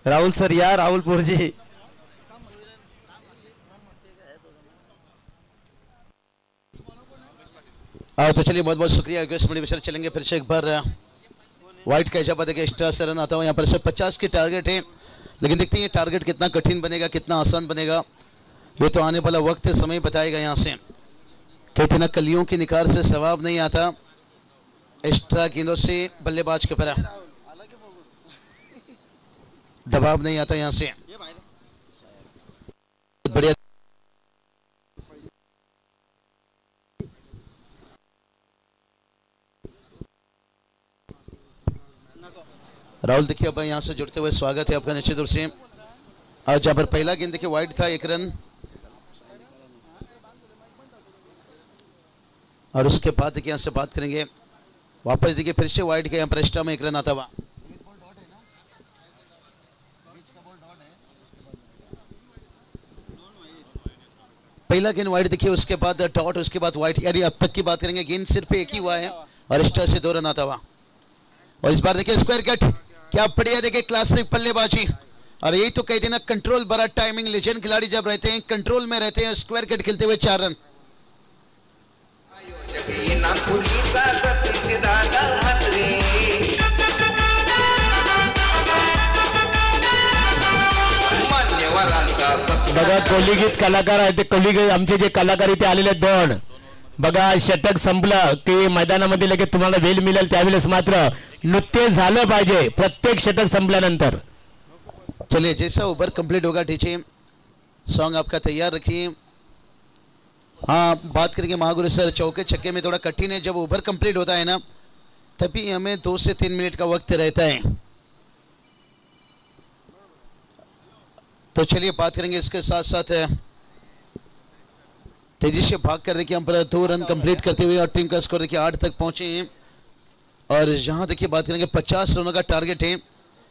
राहुल सर या राहुलपुर जी. तो चलिए बहुत बहुत शुक्रिया. सर चलेंगे फिर से एक बार वाइट का इजाफा देखिए एक्स्ट्रा से रन आता हूँ यहाँ पर से 50 की टारगेट है लेकिन देखते हैं ये टारगेट कितना कठिन बनेगा कितना आसान बनेगा ये तो आने वाला वक्त समय बताएगा. यहाँ से कहते ना कलियों की निखार से सवाब नहीं आता. एक्स्ट्रा गेंदों से बल्लेबाज के ऊपर दबाव नहीं आता. यहाँ से बढ़िया राहुल देखिए अब यहाँ से जुड़ते हुए स्वागत है आपका निश्चित रूप से. आज जहाँ पर पहला गेंद देखिए वाइड था 1 रन और उसके बाद देखिए यहाँ से बात करेंगे वापस देखिए फिर से वाइड के यहाँ पर एक्स्ट्रा में 1 रन आता हुआ. पहला गेंद वाइड देखिए उसके बाद डॉट उसके बाद वाइड यानी अब तक की बात करेंगे गेंद सिर्फ एक ही हुआ है और एक्स्ट्रा से 2 रन आता हुआ. और इस बार देखिए स्क्वायर कट क्या बढ़िया देखिए क्लासिक बल्लेबाजी और यही तो कहते हैं ना कंट्रोल बड़ा टाइमिंग लेजेंड खिलाड़ी जब रहते हैं कंट्रोल में रहते हैं स्क्वायर कट खेलते हुए 4 रन. बघा कोलीगीत कलाकार आहेत ते कोलीगीत आमचे जे कलाकार इथे आलेले दोन बघा षटक संपलं की मैदानामध्ये लगेच तुम्हाला वेळ मिळेल त्यावेळेस मात्र नृत्य झालं पाहिजे प्रत्येक षटक संपल्यानंतर. चलिए जैसा ओवर कंप्लीट होगा टीचे सॉन्ग आपका तैयार रखिए. हाँ बात करेंगे महागुरु सर चौके छक्के में थोड़ा कठिन है जब ओवर कंप्लीट होता है ना तभी हमें 2 से 3 मिनट का वक्त रहता है. तो चलिए बात करेंगे इसके साथ साथ तेजी से भाग कर देखिए हम पर 2 रन कंप्लीट करते हुए और टीम का स्कोर देखिए 8 तक पहुंचे हैं. और यहाँ देखिए बात करेंगे 50 रनों का टारगेट है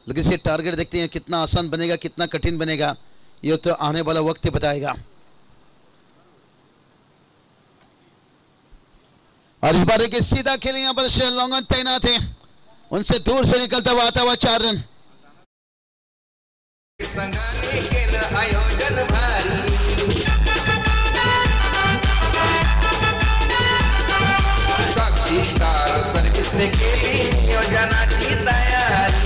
लेकिन ये टारगेट देखते हैं कितना आसान बनेगा कितना कठिन बनेगा ये तो आने वाला वक्त ही बताएगा. और इस बार देखिए सीधा खेले यहाँ पर लॉन्गन तैनात है उनसे दूर से निकलता हुआ आता हुआ 4 रन. केली नियोजनाची तयारी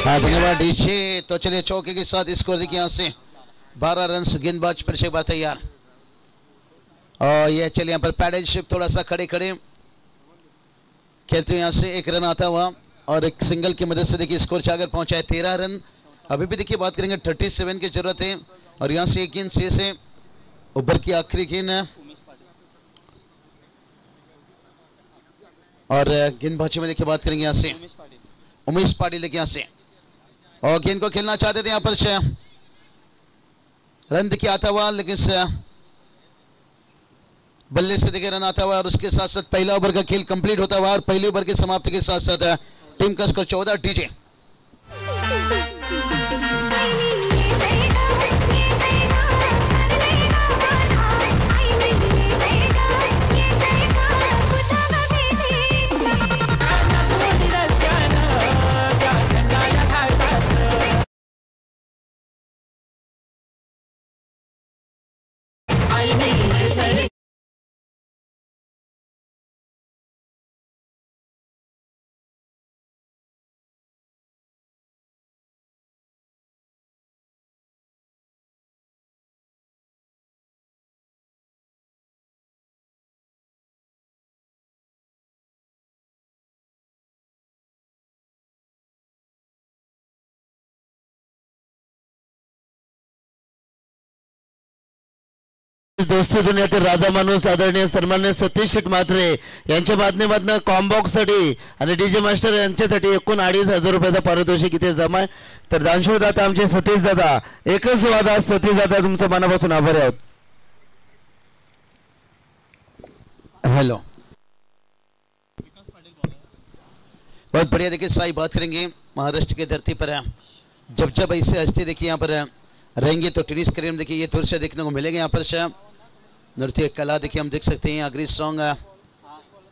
धन्यवाद डीजे। तो चलिए चौके के साथ स्कोर देखिए यहाँ से 12 रन गेंदबाज फिर से एक बार तैयार और ये चलिए यहाँ पर पैडलशिप थोड़ा सा खड़े खड़े खेलते हुए यहाँ से एक रन आता हुआ और एक सिंगल की मदद से देखिए स्कोर चागर पहुंचा है 13 रन। अभी भी देखिए बात करेंगे 37 की जरूरत है और यहाँ से एक गेंद से ऊपर की आखिरी गेंद है और गेंदबाजी में देखिए बात करेंगे यहाँ से उमेश पाटिल देखिए यहाँ से और गेंद को खेलना चाहते थे यहाँ पर रन देखिए आता हुआ लेकिन बल्ले से देखिए रन आता हुआ और उसके साथ साथ पहला ओवर का खेल कंप्लीट होता हुआ और पहले ओवर की समाप्ति के साथ साथ टीम का स्कोर 14 डीजे। दोस्ती दुनियातील राजा माणूस आदरणीय सन्माननीय सतीश शेठ म्हात्रे यांच्या माध्यमातून कॉम्बॉक्स साठी आणि डीजे मास्टर यांच्यासाठी एकूण 2,500 रुपयाचा पारितोषिक इथे जमा आहे। तर दानशूर दादा आमचे सतीश दादा एकच वादा सतीश दादा तुमचं मनापासून आभारी आहोत। हेलो बहुत बढ़िया। देखिए साई बात करेंगे महाराष्ट्र की धरती पर जब जब ऐसे हस्ती देखिए यहाँ पर रहेंगे तो टेनिस करियर में देखिए ये दृश्य देखने को मिलेगा। यहाँ पर नृत्य कला देखिए हम देख सकते हैं। अग्री सॉन्ग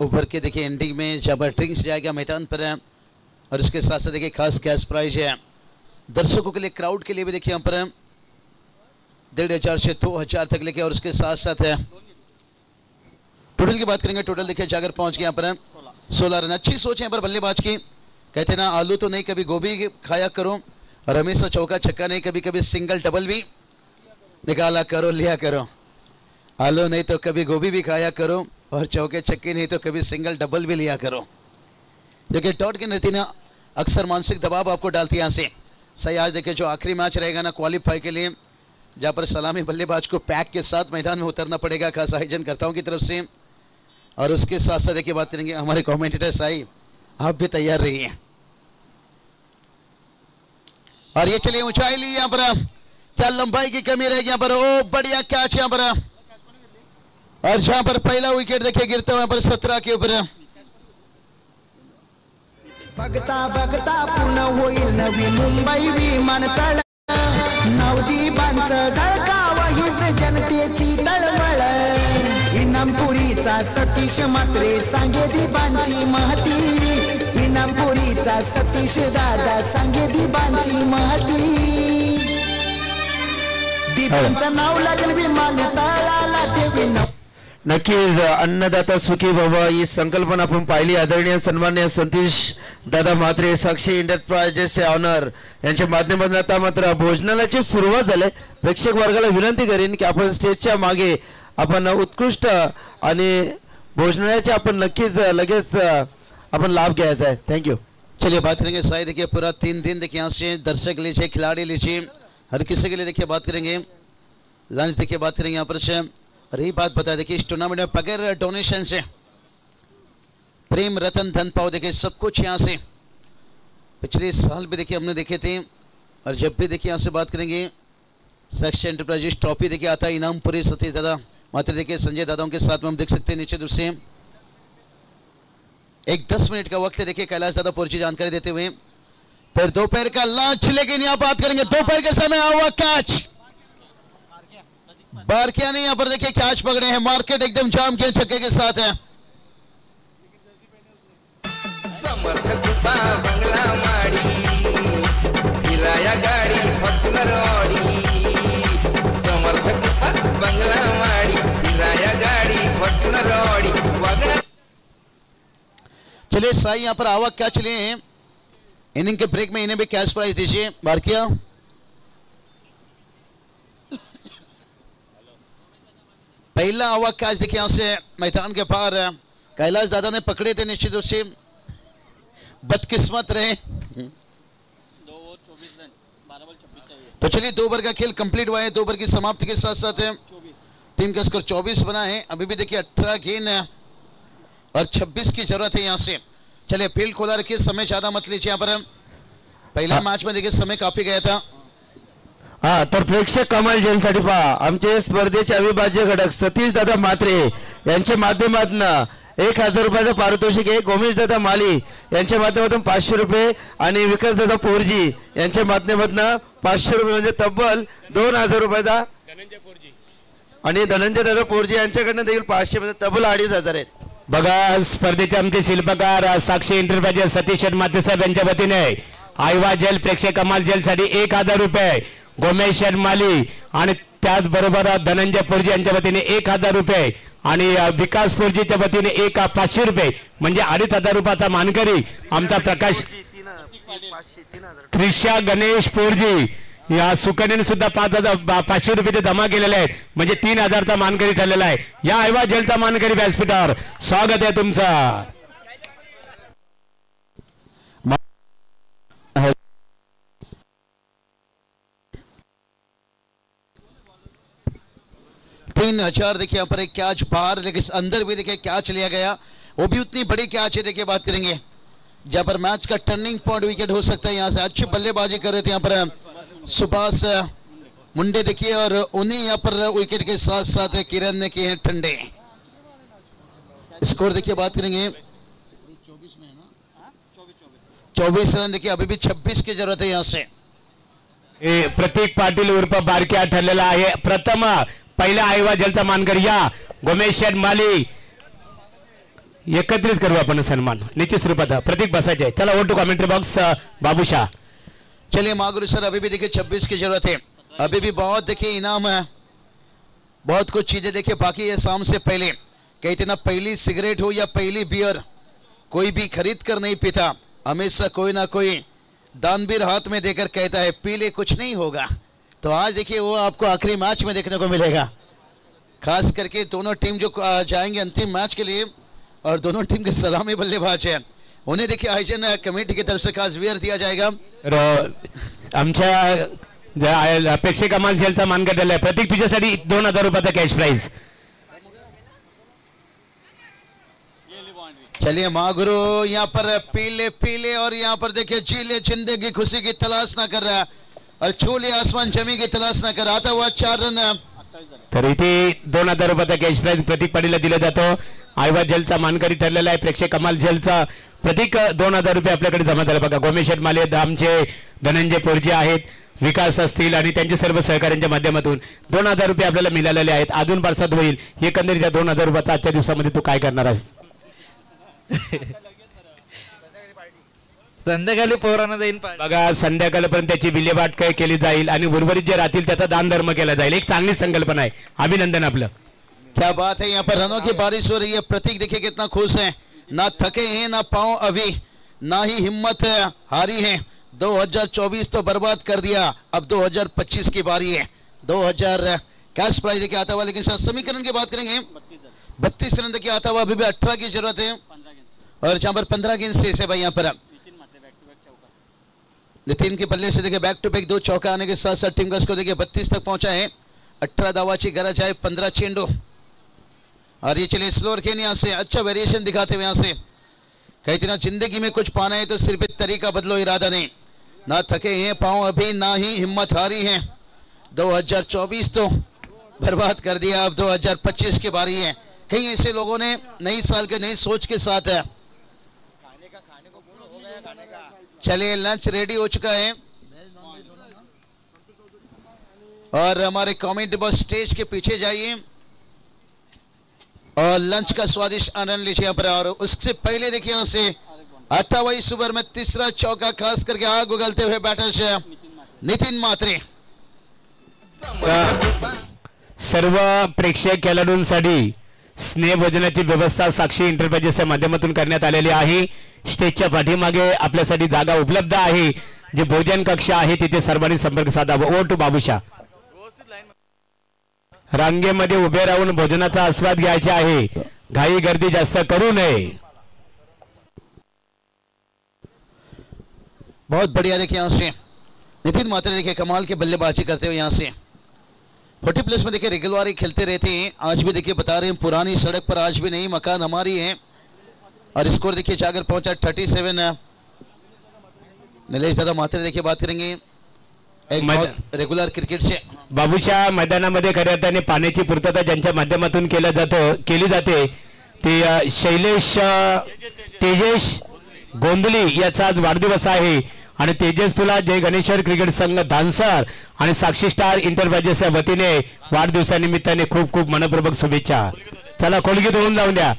ऊपर के देखिए एंडिंग में जब ड्रिंक्स जाएगा मैदान पर और उसके साथ साथ देखिए खास कैश प्राइज है दर्शकों के लिए, क्राउड के लिए भी देखिए यहाँ पर 1,500 से 2,000 तक लेके और उसके साथ साथ टोटल की बात करेंगे टोटल देखिए जाकर पहुंच गया यहाँ पर 16 रन। अच्छी सोच है यहाँ पर बल्लेबाज की। कहते ना आलू तो नहीं कभी गोभी खाया करो और हमेशा चौका छक्का नहीं कभी कभी सिंगल डबल भी निकाला करो लिया करो। आलू नहीं तो कभी गोभी भी खाया करो और चौके छक्के नहीं तो कभी सिंगल डबल भी लिया करो। देखिए डॉट की नीति ने अक्सर मानसिक दबाव आपको डालती है यहाँ से। सही आज देखिए जो आखिरी मैच रहेगा ना क्वालिफाई के लिए जहाँ पर सलामी बल्लेबाज को पैक के साथ मैदान में उतरना पड़ेगा खास आयोजनकर्ताओं की तरफ से। और उसके साथ साथ देखिए बात करेंगे हमारे कॉमेंटेटर साई आप भी तैयार रहिए। और ये चलिए ऊंचाई ली यहाँ पर क्या लंबाई की कमी रहेगी यहाँ पर। ओ बढ़िया कैच यहाँ पर और जहां पर पहला विकेट देखिए गिरता हुआ यहाँ पर 17 के ऊपर। बघता बघता पूर्ण होईल नवी मुंबई विमानतळ नवदीपांचं झळकाव हीच जनतेची तळमळ इनामपुरीचा सतीश म्हात्रे सांगे दीपांची महती इनामपुरीचा सतीश दादा सांगे दीपांची महती दीपांचं नाव लागेल विमानतळाला ठेवी। नक्कीच अन्नदाता सुखी बाबा ही संकल्पना आपण पाहिली। आदरणीय सन्माननीय सतीश दादा म्हात्रे साक्षी एंटरप्राइजेसचे ऑनर यांच्या माध्यमातून आता मात्र भोजनालयाची सुरुवात झाली। प्रेक्षक वर्गाला विनंती करीन की आपण स्टेजच्या मागे आपण उत्कृष्ट आणि भोजनालयाचे आपण नक्कीच लगेच अपन लाभ घ्यायचा है। Thank you. चलिए बात करेंगे साई देखिए पूरा 3 दिन देखिए यहाँ से दर्शक लीजिए खिलाड़ी लीजिए हर किसी के लिए देखिए बात करेंगे लंच देखिए बात करेंगे यहाँ पर से। और यही बात बता देखिए इस टूर्नामेंट में बगैर डोनेशन से प्रेम रतन धन पाओ देखिए सब कुछ यहाँ से पिछले साल भी देखिए हमने देखे थे। और जब भी देखिए यहाँ से बात करेंगे साक्षी एंटरप्राइजेस ट्रॉफी देखिए आता है इनाम पूरे सतीश दादा मात्र देखिए संजय दादाओं के साथ में हम देख सकते हैं। निश्चित रूप से एक 10 मिनट का वक्त है देखिए कैलाश दादा पूरी जानकारी देते हुए। फिर दोपहर का लंच लेकिन यहाँ बात करेंगे दोपहर के समय हुआ कैच बार क्या नहीं यहाँ पर देखिए कैच पकड़े हैं मार्केट एकदम जाम किया छक्के के साथ है। समर्थ कृपा बंगला माड़ी हिलाया गाड़ी फॉर्च्यूनर ऑडी समर्थ कृपा चलिए साई यहाँ पर आवा क्या चलिए इनिंग के ब्रेक में इन्हें भी कैश प्राइज दीजिए। बारकिया पहला आवा कैच देखिए यहाँ से मैदान के पार कैलाश दादा ने पकड़े थे, निश्चित रूप से बदकिस्मत रहे। तो चलिए 2 ओवर का खेल कंप्लीट हुआ है। 2 ओवर की समाप्ति के साथ साथ टीम का स्कोर 24 बना है। अभी भी देखिए 18 गेंद और 26 की जरूरत है यहाँ से। चलिए फील्ड खोला रखिए, समय ज्यादा मत लीजिए। यहाँ पर पहल्या मॅच मध्ये देखिए समय काफी गया था। हा तर प्रेक्षक कमाल जेलसाठी पहा आमचे स्पर्धेचे अविभाज्य घटक सतीश दादा म्हात्रे यांच्या माध्यमातून 1000 रुपयाचं पारितोषिक आहे। गोमेश दादा माली यांच्या माध्यमातून 500 रुपये आणि विकास दादा पोरजी यांच्या माध्यमातून 500 रुपये म्हणजे तब्बल 2000 रुपयाचा आणि धनंजय दादा पोरजी यांच्याकडनं देखील 500 म्हणजे तब्बल 2500 आहेत। बघा स्पर्धेचे आमचे शिल्पकार साक्षी एंटरप्राइजेस सतीश माते साहेब यांच्या वतीने आयवा जेल प्रेक्षक कमाल जेल साठी 1000 रुपये, गोमेश माली आणि त्याचबरोबर धनंजय पोरजी यांच्या वतीने 1000 रुपये आणि विकास पोरजीच्या वतीने 500 रुपये म्हणजे 2500 रुपयाचा मानकरी आमचा प्रकाश त्रिशा गणेश पोरजी या सुकन्याने सुद्धा 500 रुपये जमा केलेले आहेत म्हणजे 3000चा मानकरी ठरलेला आहे। या आयवा जेलचा मानकरी व्यासपीठावर स्वागत आहे तुमचं। 3000 देखिए यहाँ पर एक कैच बाहर, लेकिन अंदर भी देखिए कैच लिया गया, वो भी उतनी बड़ी कैच है। देखिए बात करेंगे जहाँ पर मैच का टर्निंग पॉइंट विकेट हो सकता है। यहाँ से अच्छी बल्लेबाजी कर रहे थे यहाँ पर सुभाष मुंडे देखिए, और उन्हीं यहाँ पर विकेट के साथ साथ किरण ने किए हैं ठंडे। स्कोर देखिए बात करेंगे 24 रन देखिए, अभी भी 26 की जरूरत है यहाँ से। प्रतीक पाटील उर्फ बारक्या ठरलेला आहे प्रथम पहिला आयवा जलचा मानकरी या गोमेश माली। एकत्रित करू आपण सन्मान निश्चित स्वरूपात। प्रतीक बसायचे, चला O two commentary box Babushah. चलिए मागुरु सर अभी भी देखिए 26 की जरूरत है, अभी भी बहुत देखिए इनाम है, बहुत कुछ चीजें देखिए बाकी है। शाम से पहले कहते ना पहली सिगरेट हो या पहली बियर कोई भी खरीद कर नहीं पीता, हमेशा कोई ना कोई दानवीर हाथ में देकर कहता है पी ले कुछ नहीं होगा। तो आज देखिए वो आपको आखिरी मैच में देखने को मिलेगा, खास करके दोनों टीम जो जाएंगे अंतिम मैच के लिए और दोनों टीम के सलामी बल्लेबाज हैं, उन्हें देखिए आयोजन कमेटी की तरफ से खास वेयर दिया जाएगा। आमच्या प्रेक्षक कमाल जेलचा मानकरी ठरलाय प्रतीक तुझ्यासाठी 2000 रुपयाचा कॅश प्राइज। चलिए मागुरु यहाँ पर पीले और यहाँ पर देखिए जीले जिंदगी खुशी की तलाश ना कर रहा है और छूले आसमान जमी की तलाश ना कर आता हुआ 4 रन। तर इथे 2000 रुपयाचा कॅश प्राइज प्रतीक पाटीलला दिला जातो। आयवा जेलचा मानकरी ठरलेला आहे प्रेक्षक कमाल जेलचा प्रतीक 2000 रुपये आपल्याकडे जमा झाले बघा। गोमेश माले आमचे धनंजय पोरजी आहेत, विकास असतील आणि त्यांचे सर्व सहकाऱ्यांच्या माध्यमातून 2000 रुपये आपल्याला मिळालेले आहेत। अजून बरसात होईल एकंदरीत 2000 रुपयाचा आजच्या दिवसामध्ये तू काय करणार आहेस? संध्याकाळी पोरांना देईन बघा संध्याकाळपर्यंत त्याची विल्हेवाट काय केली जाईल आणि उर्वरित जे राहतील त्याचा दान धर्म केला जाईल। एक चांगली संकल्पना आहे, अभिनंदन आपलं। क्या बात है, यहाँ पर रनों की बारिश हो रही है। प्रतीक देखिए कितना खुश है, ना थके हैं ना पाँव अभी, ना ही हिम्मत हारी है। 2024 तो बर्बाद कर दिया, अब 2025 की बारी है। 2000 कैश प्राइज देखिए आता हुआ, लेकिन समीकरण की बात करेंगे 32 रन देखिए आता हुआ, अभी भी 18 की जरूरत है और जहाँ पर 15 गेंद शेष है भाई। यहाँ पर नितिन के बल्ले से देखिए बैक टू बैक 2 चौका आने के साथ साथ टीम का स्कोर देखिए 32 तक पहुंचा है। 18 दावाची गरज है, 15 चेंडू और ये चलिए स्लोअर खेल यहाँ से अच्छा वेरिएशन दिखाते हुए यहाँ से कहते ना जिंदगी में कुछ पाना है तो सिर्फ एक तरीका बदलो, इरादा नहीं। ना थके हैं पाँव अभी, ना ही हिम्मत हारी है। 2024 तो बर्बाद कर दिया, अब 2025 की बारी है। कई ऐसे लोगों ने नई साल के नई सोच के साथ है। चलिए लंच रेडी हो चुका है और हमारे कमेंट बॉक्स स्टेज के पीछे जाइए और लंच का स्वादिष्ट आनंद लीजिए यहाँ पर। और उससे पहले देखिए यहाँ से आता वही सुबर में तीसरा चौका खास करके आग उगलते हुए बैटर्स नितिन म्हात्रे। सर्व प्रेक्षक खेळाडूंसाठी स्नेह भोजनाची व्यवस्था साक्षी एंटरप्राइजेसच्या माध्यमातून करण्यात आलेली आहे. स्टेजच्या पाठीमागे आपल्यासाठी जागा उपलब्ध आहे. जे भोजन कक्ष आहे तिथे सर्वांनी संपर्क साधावा. Over to Babusha. रांगेमध्ये उभे राहून भोजनाचा आस्वाद घ्यायचा आहे. घाई गर्दी जास्त करू नये. बहुत बढ़िया देखिए यहाँ से नितिन मात्रे देखिए कमाल की बल्लेबाजी करते हुए यहाँ से 40+ में देखिए रेगुलर खेलते रहते हैं. आज भी देखिए बता रहे हैं पुरानी सड़क पर आज भी नहीं मकान हमारी है. और स्कोर देखिए जाकर पहुंचा 37. नीलेश दादा मात्रे देखिए बात करेंगे एक बहुत रेगुलर क्रिकेट से. बाबूशा मैदानामध्ये खऱ्या अर्थाने पाण्याची पूर्तता ज्यांच्या माध्यमातून केली जाते ते शैलेश तेजेश गोंदली याचा आज वाढदिवस आहे. आणि तेजस तुला जय गणेश्वर क्रिकेट संघ धानसर आणि साक्षी स्टार एंटरप्राइजेसच्या वतीने वाढदिवसानिमित्ताने खूप खूप मनपूर्वक शुभेच्छा. चला खोलगीत होऊन जाऊन द्या.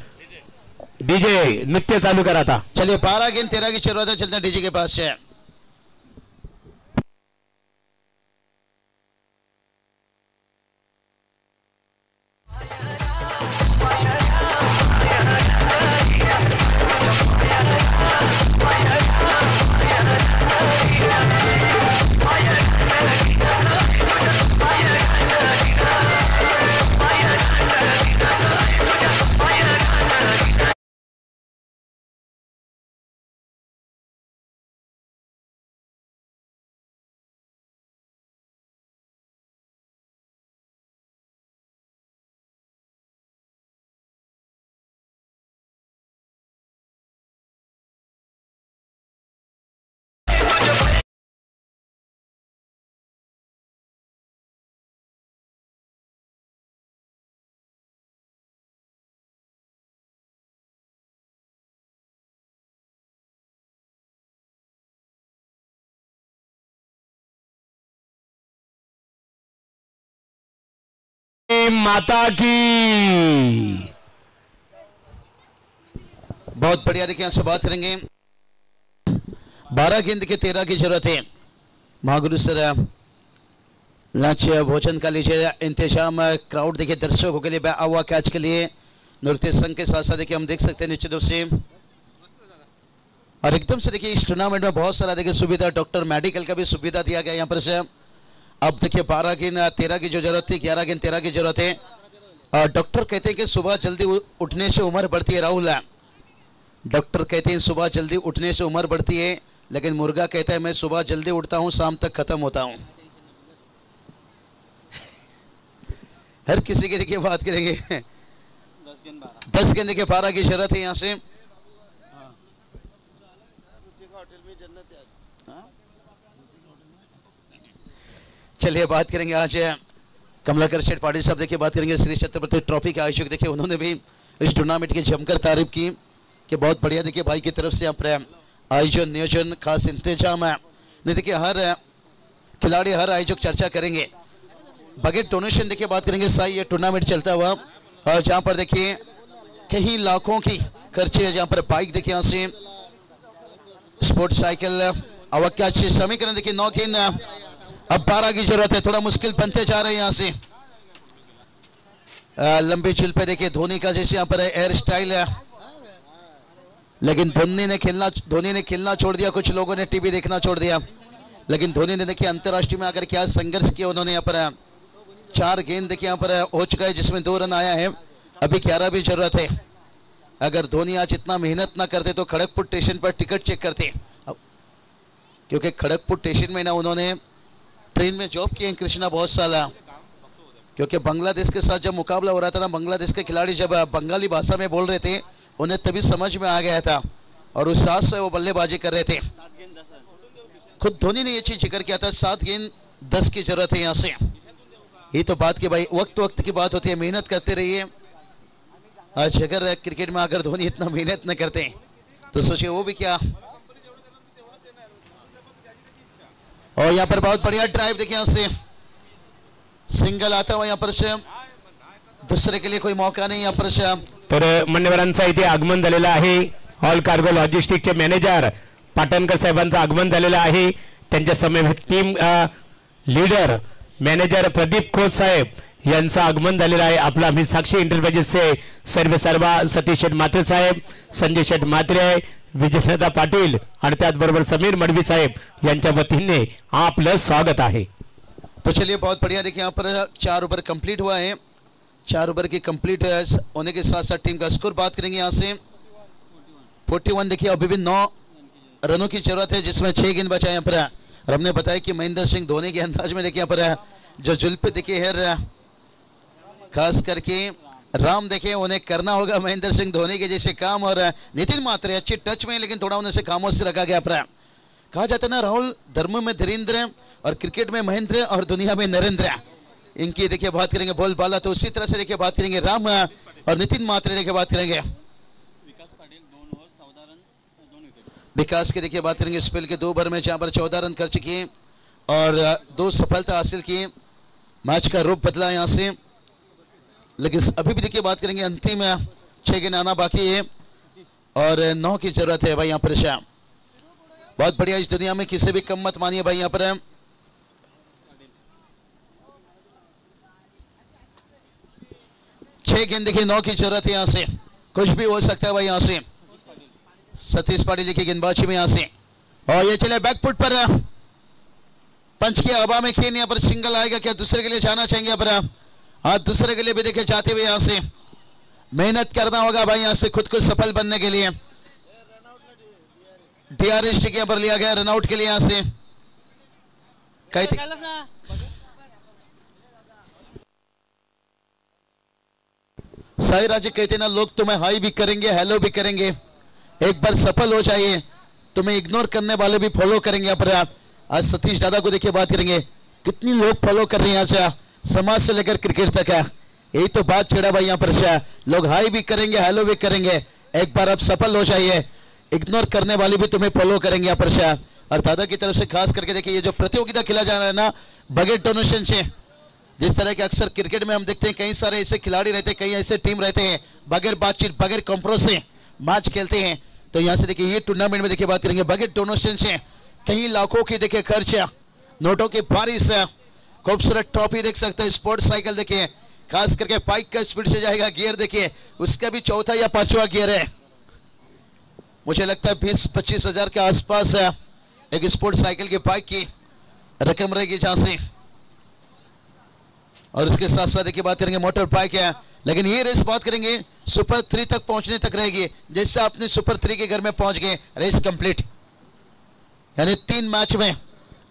डीजे नृत्य चालू करा आता. चलिए 12 गेंद 13 की शुरुआत है. चलते हैं डीजे के पास से. माता की. बहुत बढ़िया देखिए यहाँ से बात करेंगे 12 गेंद के 13 की जरूरत है. महागुरु सर लंच भोजन का लीजिए इंतजाम. क्राउड देखिए दर्शकों के लिए हुआ कैच के लिए नृत्य संघ के साथ साथ देखिए हम देख सकते हैं निश्चित रूप से. और एकदम से देखिए इस टूर्नामेंट में बहुत सारा देखिए सुविधा डॉक्टर मेडिकल का भी सुविधा दिया गया यहाँ पर से. अब देखिए 12 गेंद 13 की जो जरूरत थी 11 गेंद 13 की जरूरत है. और डॉक्टर कहते हैं कि सुबह जल्दी उठने से उम्र बढ़ती है. राहुल डॉक्टर कहते हैं सुबह जल्दी उठने से उम्र बढ़ती है, लेकिन मुर्गा कहता है मैं सुबह जल्दी उठता हूं शाम तक खत्म होता हूं. हर किसी की देखिए बात करेंगे 10 गेंद देखिए 12 की जरूरत है यहाँ से. चलिए बात करेंगे आज कमलाकर शेठ पाटिल साहब देखिए बात करेंगे श्री छत्रपति ट्रॉफी के आयोजक. देखिए उन्होंने भी इस टूर्नामेंट की जमकर तारीफ की कि बहुत बढ़िया देखिए भाई की तरफ से यहाँ पर आयोजन नियोजन खास इंतजाम है. नहीं देखिए हर खिलाड़ी हर आयोजक चर्चा करेंगे. बगैर डोनेशन देखिए बात करेंगे साई ये टूर्नामेंट चलता हुआ. और जहाँ पर देखिए कई लाखों की खर्चे है. जहाँ पर बाइक देखिए यहाँ से स्पोर्ट्स साइकिल अवकाश समीकरण देखिए 9 गेंद अब 12 की जरूरत है. थोड़ा मुश्किल बनते जा रहे हैं यहाँ से. लंबी चिल पे देखिए धोनी का जैसे यहाँ पर हेयर स्टाइल है, लेकिन धोनी ने खेलना छोड़ दिया. कुछ लोगों ने टीवी देखना छोड़ दिया, लेकिन धोनी ने देखिए अंतर्राष्ट्रीय में आकर क्या संघर्ष किया उन्होंने. यहाँ पर 4 गेंद देखिए यहाँ पर हो चुका है जिसमें 2 रन आया है. अभी 11 भी जरूरत है. अगर धोनी आज इतना मेहनत ना करते तो खड़गपुर स्टेशन पर टिकट चेक करते, क्योंकि खड़गपुर स्टेशन में ना उन्होंने ट्रेन में जॉब किए हैं कृष्णा बहुत साल. क्योंकि बांग्लादेश के साथ जब मुकाबला हो रहा था ना, बांग्लादेश के खिलाड़ी जब बंगाली भाषा में बोल रहे थे उन्हें तभी समझ में आ गया था और उस साथ से वो बल्लेबाजी कर रहे थे. खुद धोनी ने ये चीज जिक्र किया था 7 गेंद 10 की जरूरत है यहाँ से. ये तो बात की भाई वक्त की बात होती है. मेहनत करते रहिए. आज अगर क्रिकेट में अगर धोनी इतना मेहनत न करते तो सोचिए वो भी क्या. और यहाँ पर बहुत बढ़िया ड्राइव देखिए यहाँ से सिंगल आता हुआ. यहाँ पर से दुसरे के लिए कोई मौका नहीं. यहाँ पर से तर मान्यवरांचा इथे आगमन झालेलं आहे. ऑल कार्गो लॉजिस्टिकचे मॅनेजर पाटणकर साहेबांचं आगमन झालेलं आहे. त्यांच्या समवेत team leader manager Pradeep Khot साहेब यांचं आगमन झालेलं आहे. आपला आम्ही साक्षी एंटरप्राइजेसचे सर्व सर्वा सतीश शेठ म्हात्रे साहेब, संजय शेठ म्हात्रे, विजयदादा पाटील आणि त्याचबरोबर समीर मडवी साहेब यांच्या वतीने आपलं स्वागत आहे. तो चलिए बहुत बढ़िया. देखिए यहाँ पर 4 ओवर कंप्लीट हुआ है. 4 ओवर की कंप्लीट होने के साथ साथ टीम का स्कोर बात करेंगे यहाँ से 41. देखिए अभी भी 9 रनों की जरूरत है जिसमें 6 गेंद बचा है यहाँ पर. और हमने बताया कि महेंद्र सिंह धोनी के अंदाज में देखिए यहाँ पर जो जुल्फ देखिए है खास करके राम देखिए उन्हें करना होगा महेंद्र सिंह धोनी के जैसे काम. और नितिन मात्रे अच्छी टच में लेकिन थोड़ा उन्हें से खामोश से रखा गया. पर कहा जाता है ना राहुल, धर्म में धीरेन्द्र और क्रिकेट में महेंद्र और दुनिया में नरेंद्र. इनकी देखिए बात करेंगे बोलबाला. तो उसी तरह से देखिए बात करेंगे राम और नितिन मात्रे देखिए बात करेंगे विकास के. देखिए बात करेंगे स्पेल के 2 ओवर में जहां पर 14 रन कर चुकी है और 2 सफलता हासिल की. मैच का रूप बदला यहाँ से, लेकिन अभी भी देखिए बात करेंगे अंतिम 6 गेंद आना बाकी है और 9 की जरूरत है भाई यहाँ पर. शाम बहुत बढ़िया. इस दुनिया में किसी भी कम मत मानिए भाई. यहाँ पर 6 गेंद देखिए 9 की जरूरत है. यहाँ से कुछ भी हो सकता है भाई. यहाँ से सतीश पाटिल देखिए गेंदबाजी में यहाँ से और ये चले बैकफुट पर. पंच की हवा में खेल. यहाँ पर सिंगल आएगा क्या? दूसरे के लिए जाना चाहेंगे यहाँ पर. हाँ, दूसरे के लिए भी देखे चाहते हुए यहाँ से मेहनत करना होगा भाई यहाँ से खुद को सफल बनने के लिए. DRS के यहाँ पर लिया गया रनआउट के लिए. यहाँ से साई राजे कहते ना लोग तुम्हें हाई भी करेंगे हेलो भी करेंगे. एक बार सफल हो जाइए, तुम्हें इग्नोर करने वाले भी फॉलो करेंगे. यहाँ पर आज सतीश दादा को देखिए बात करेंगे कितनी लोग फॉलो कर रहे हैं यहाँ से समाज से लेकर क्रिकेट तक है. यही तो बात छेड़ा भाई यहाँ पर. लोग हाई भी करेंगे हेलो भी करेंगे. एक बार आप सफल हो जाइए, इग्नोर करने वाले भी तुम्हें फॉलो करेंगे यहाँ पर. और दादा की तरफ से खास करके देखिए ये जो प्रतियोगिता खेला जा रहा है ना बगैर डोनेशन से, जिस तरह के अक्सर क्रिकेट में हम देखते हैं कई सारे ऐसे खिलाड़ी रहते हैं, कई ऐसे टीम रहते हैं बगैर बातचीत बगैर कॉम्प्रोमाइज से मैच खेलते हैं. तो यहाँ से देखिए ये टूर्नामेंट में देखिए बात करेंगे बगैर डोनेशन से कई लाखों की देखिए खर्च, नोटों की बारिश, खूबसूरत ट्रॉफी देख सकते हैं, स्पोर्ट्स साइकिल देखिए, खास करके बाइक का स्पीड से जाएगा गियर देखिए उसका भी 4था या 5वां गियर है. मुझे लगता है 20-25 हजार के आसपास एक स्पोर्ट्स साइकिल की बाइक की रकम रहेगी जहां से. और उसके साथ साथ देखिए बात करेंगे मोटर बाइक है. लेकिन ये रेस बात करेंगे सुपर 3 तक पहुंचने तक रहेगी. जैसे आपने सुपर 3 के घर में पहुंच गए रेस कंप्लीट. यानी 3 मैच में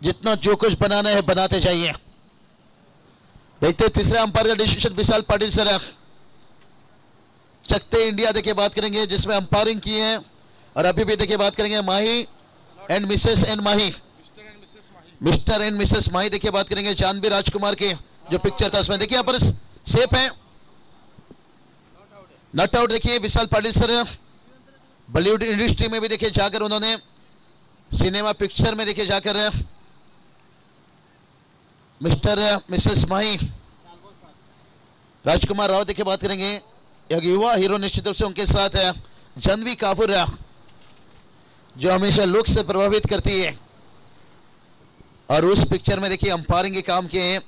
जितना जो कुछ बनाना है बनाते जाइए. देखते तीसरे अंपायर का डिसीजन विशाल पाटिल सर. चकते इंडिया देखिए बात करेंगे जिसमें अंपायरिंग की है. और अभी भी देखिए बात करेंगे Mahi and Mrs and Mahi, Mr and Mrs Mahi देखिए बात करेंगे. जानवी राजकुमार के जो पिक्चर था उसमें देखिए यहाँ पर सेफ है, नॉट आउट. देखिए विशाल पाटिल सर बॉलीवुड इंडस्ट्री में भी देखिए जाकर उन्होंने सिनेमा पिक्चर में देखिए जाकर मिस्टर मिसेस माही राजकुमार राव देखिए बात करेंगे. एक युवा हीरो निश्चित रूप से उनके साथ है जानवी काफूर जो हमेशा लुक से प्रभावित करती है. और उस पिक्चर में देखिए अंपायरिंग के काम किए हैं.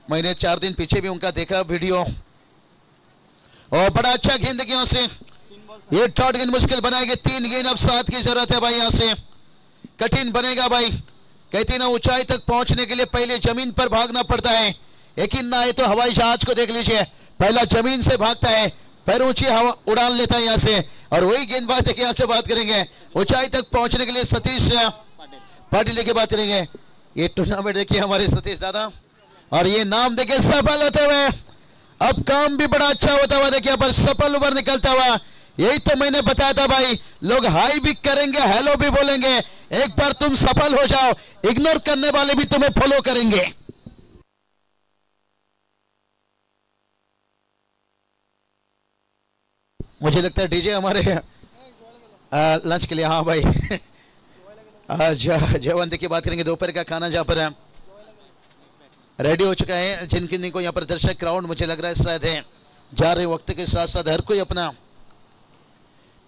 मैंने 4 दिन पीछे भी उनका देखा वीडियो. और बड़ा अच्छा गेंद देखिए यहाँ से ये डॉट गेंद मुश्किल बनाएगी. 3 गेंद अब 7 की जरूरत है भाई. यहाँ से कठिन बनेगा भाई. कहती ना ऊंचाई तक पहुंचने के लिए पहले जमीन पर भागना पड़ता है. यकीन ना आए तो हवाई जहाज को देख लीजिए, पहला जमीन से भागता है फिर ऊंची हवा उड़ान लेता है यहाँ से. और वही गेंदबाज देखिए यहाँ से बात करेंगे ऊंचाई तक पहुंचने के लिए सतीश पाटिल देखिए बात करेंगे. ये टूर्नामेंट देखिए हमारे सतीश दादा और ये नाम देखिए सफल होते हुए. अब काम भी बड़ा अच्छा होता हुआ देखिए पर सफल उभर निकलता हुआ. यही तो मैंने बताया था भाई, लोग हाई भी करेंगे हेलो भी बोलेंगे. एक बार तुम सफल हो जाओ, इग्नोर करने वाले भी तुम्हें फॉलो करेंगे. मुझे लगता है डीजे हमारे लंच के लिए. हाँ भाई जवान देखिए बात करेंगे दोपहर का खाना जहाँ पर रेडी हो चुका है. जिन किन को यहाँ पर दर्शक क्राउड मुझे लग रहा है शायद है जा रहे वक्त के साथ साथ हर कोई अपना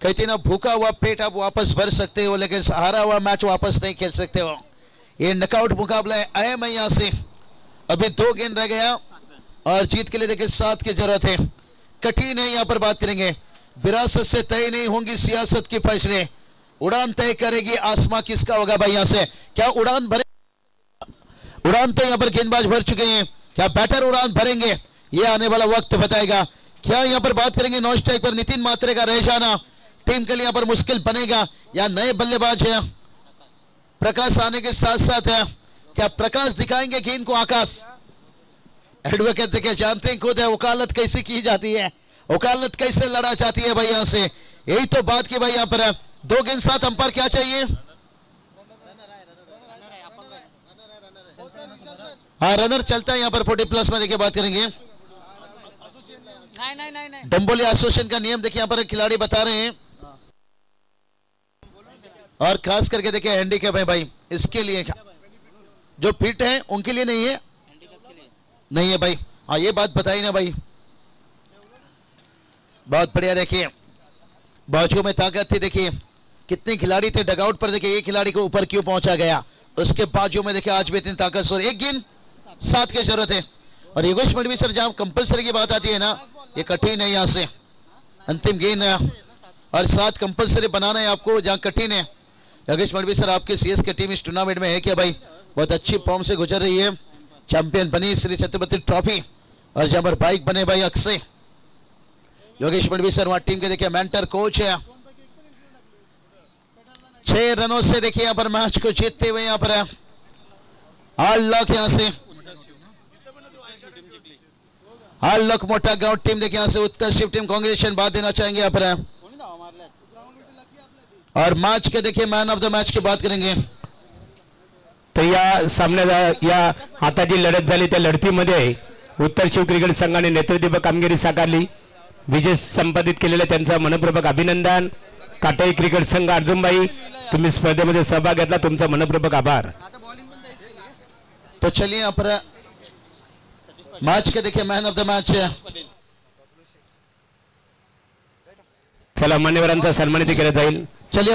कहते ना भूखा हुआ पेट आप वापस भर सकते हो लेकिन हारा हुआ मैच वापस नहीं खेल सकते हो. ये नॉकआउट मुकाबला है अहम है. यहाँ से अभी 2 गेंद रह गया और जीत के लिए देखिए 7 की जरूरत है। कठिन है, यहाँ पर बात करेंगे। विरासत से तय नहीं होंगी सियासत की फैसले, उड़ान तय करेगी आसमां किसका होगा भाई। यहाँ से क्या उड़ान भरे, उड़ान तो यहाँ पर गेंदबाज भर चुके हैं, क्या बैटर उड़ान भरेंगे ये आने वाला वक्त बताएगा। क्या यहाँ पर बात करेंगे नॉन स्ट्राइक पर नितिन मात्रे का रह जाना टीम के लिए यहाँ पर मुश्किल बनेगा, या नए बल्लेबाज है प्रकाश आने के साथ साथ है, क्या प्रकाश दिखाएंगे गेंद को आकाश। एडवोकेट देखिए जानते हैं खुद है वकालत कैसे की जाती है, वकालत कैसे लड़ा जाती है भाई। यहाँ से यही तो बात की भाई। यहाँ पर 2 गेंद 7 अंपायर क्या चाहिए। हाँ रनर चलता है यहाँ पर 40+ में देखिए बात करेंगे। डंबोली एसोसिएशन का नियम देखिए यहाँ पर खिलाड़ी बता रहे हैं, और खास करके देखिए हैंडीकैप है भाई इसके लिए, जो फिट है उनके लिए नहीं है, नहीं है भाई। हाँ ये बात बताई ना भाई, बहुत बढ़िया। देखिए बाजुओं में ताकत थी, देखिए कितने खिलाड़ी थे डगआउट पर, देखिए ये खिलाड़ी को ऊपर क्यों पहुंचा गया, उसके बाजुओं में देखिए आज भी इतनी ताकत। और 1 गेंद 7 की जरूरत है। और योगेश मडवी सर जहां कंपलसरी की बात आती है ना, ये कठिन है। यहाँ से अंतिम गेंद है और 7 कंपलसरी बनाना है आपको, जहां कठिन है। योगेश मडवी सर आपके सीएस की टीम इस टूर्नामेंट में है क्या भाई, बहुत अच्छी फॉर्म से गुजर रही है, चैंपियन बनी श्री छत्रपति ट्रॉफी, और जहां पर बाइक बने भाई अक्षय। योगेश मडवी सर वहां टीम के देखिए मेंटर कोच है। 6 रनों से देखिए यहाँ पर मैच को जीतते हुए यहाँ पर हाल लॉक, यहाँ से हाल लॉक मोटा गांव टीम देखिए यहाँ से उत्तर शिव टीम कांग्रेचुलेशन बात देना चाहेंगे यहाँ पर। और मैच के देखिए मैन ऑफ द मैच की बात करेंगे। तर या सामन्यात या आता जी लढत झाली त्या लढतीमध्ये उत्तर शिव क्रिकेट संघाने नेतृत्व कामगिरी साकारली, विजय संपादित केलेले त्यांचा मनपूर्वक अभिनंदन। काटाई क्रिकेट संघ अर्जुनभाई तुम्ही स्पर्धेमध्ये सहभाग घेतला, तुमचा मनपूर्वक आभार। तो चलिए यहाँ पर मैच के देखिए मैन ऑफ द मैच चला मान्यवरांचा सन्मानित केलं जाईल। चलिए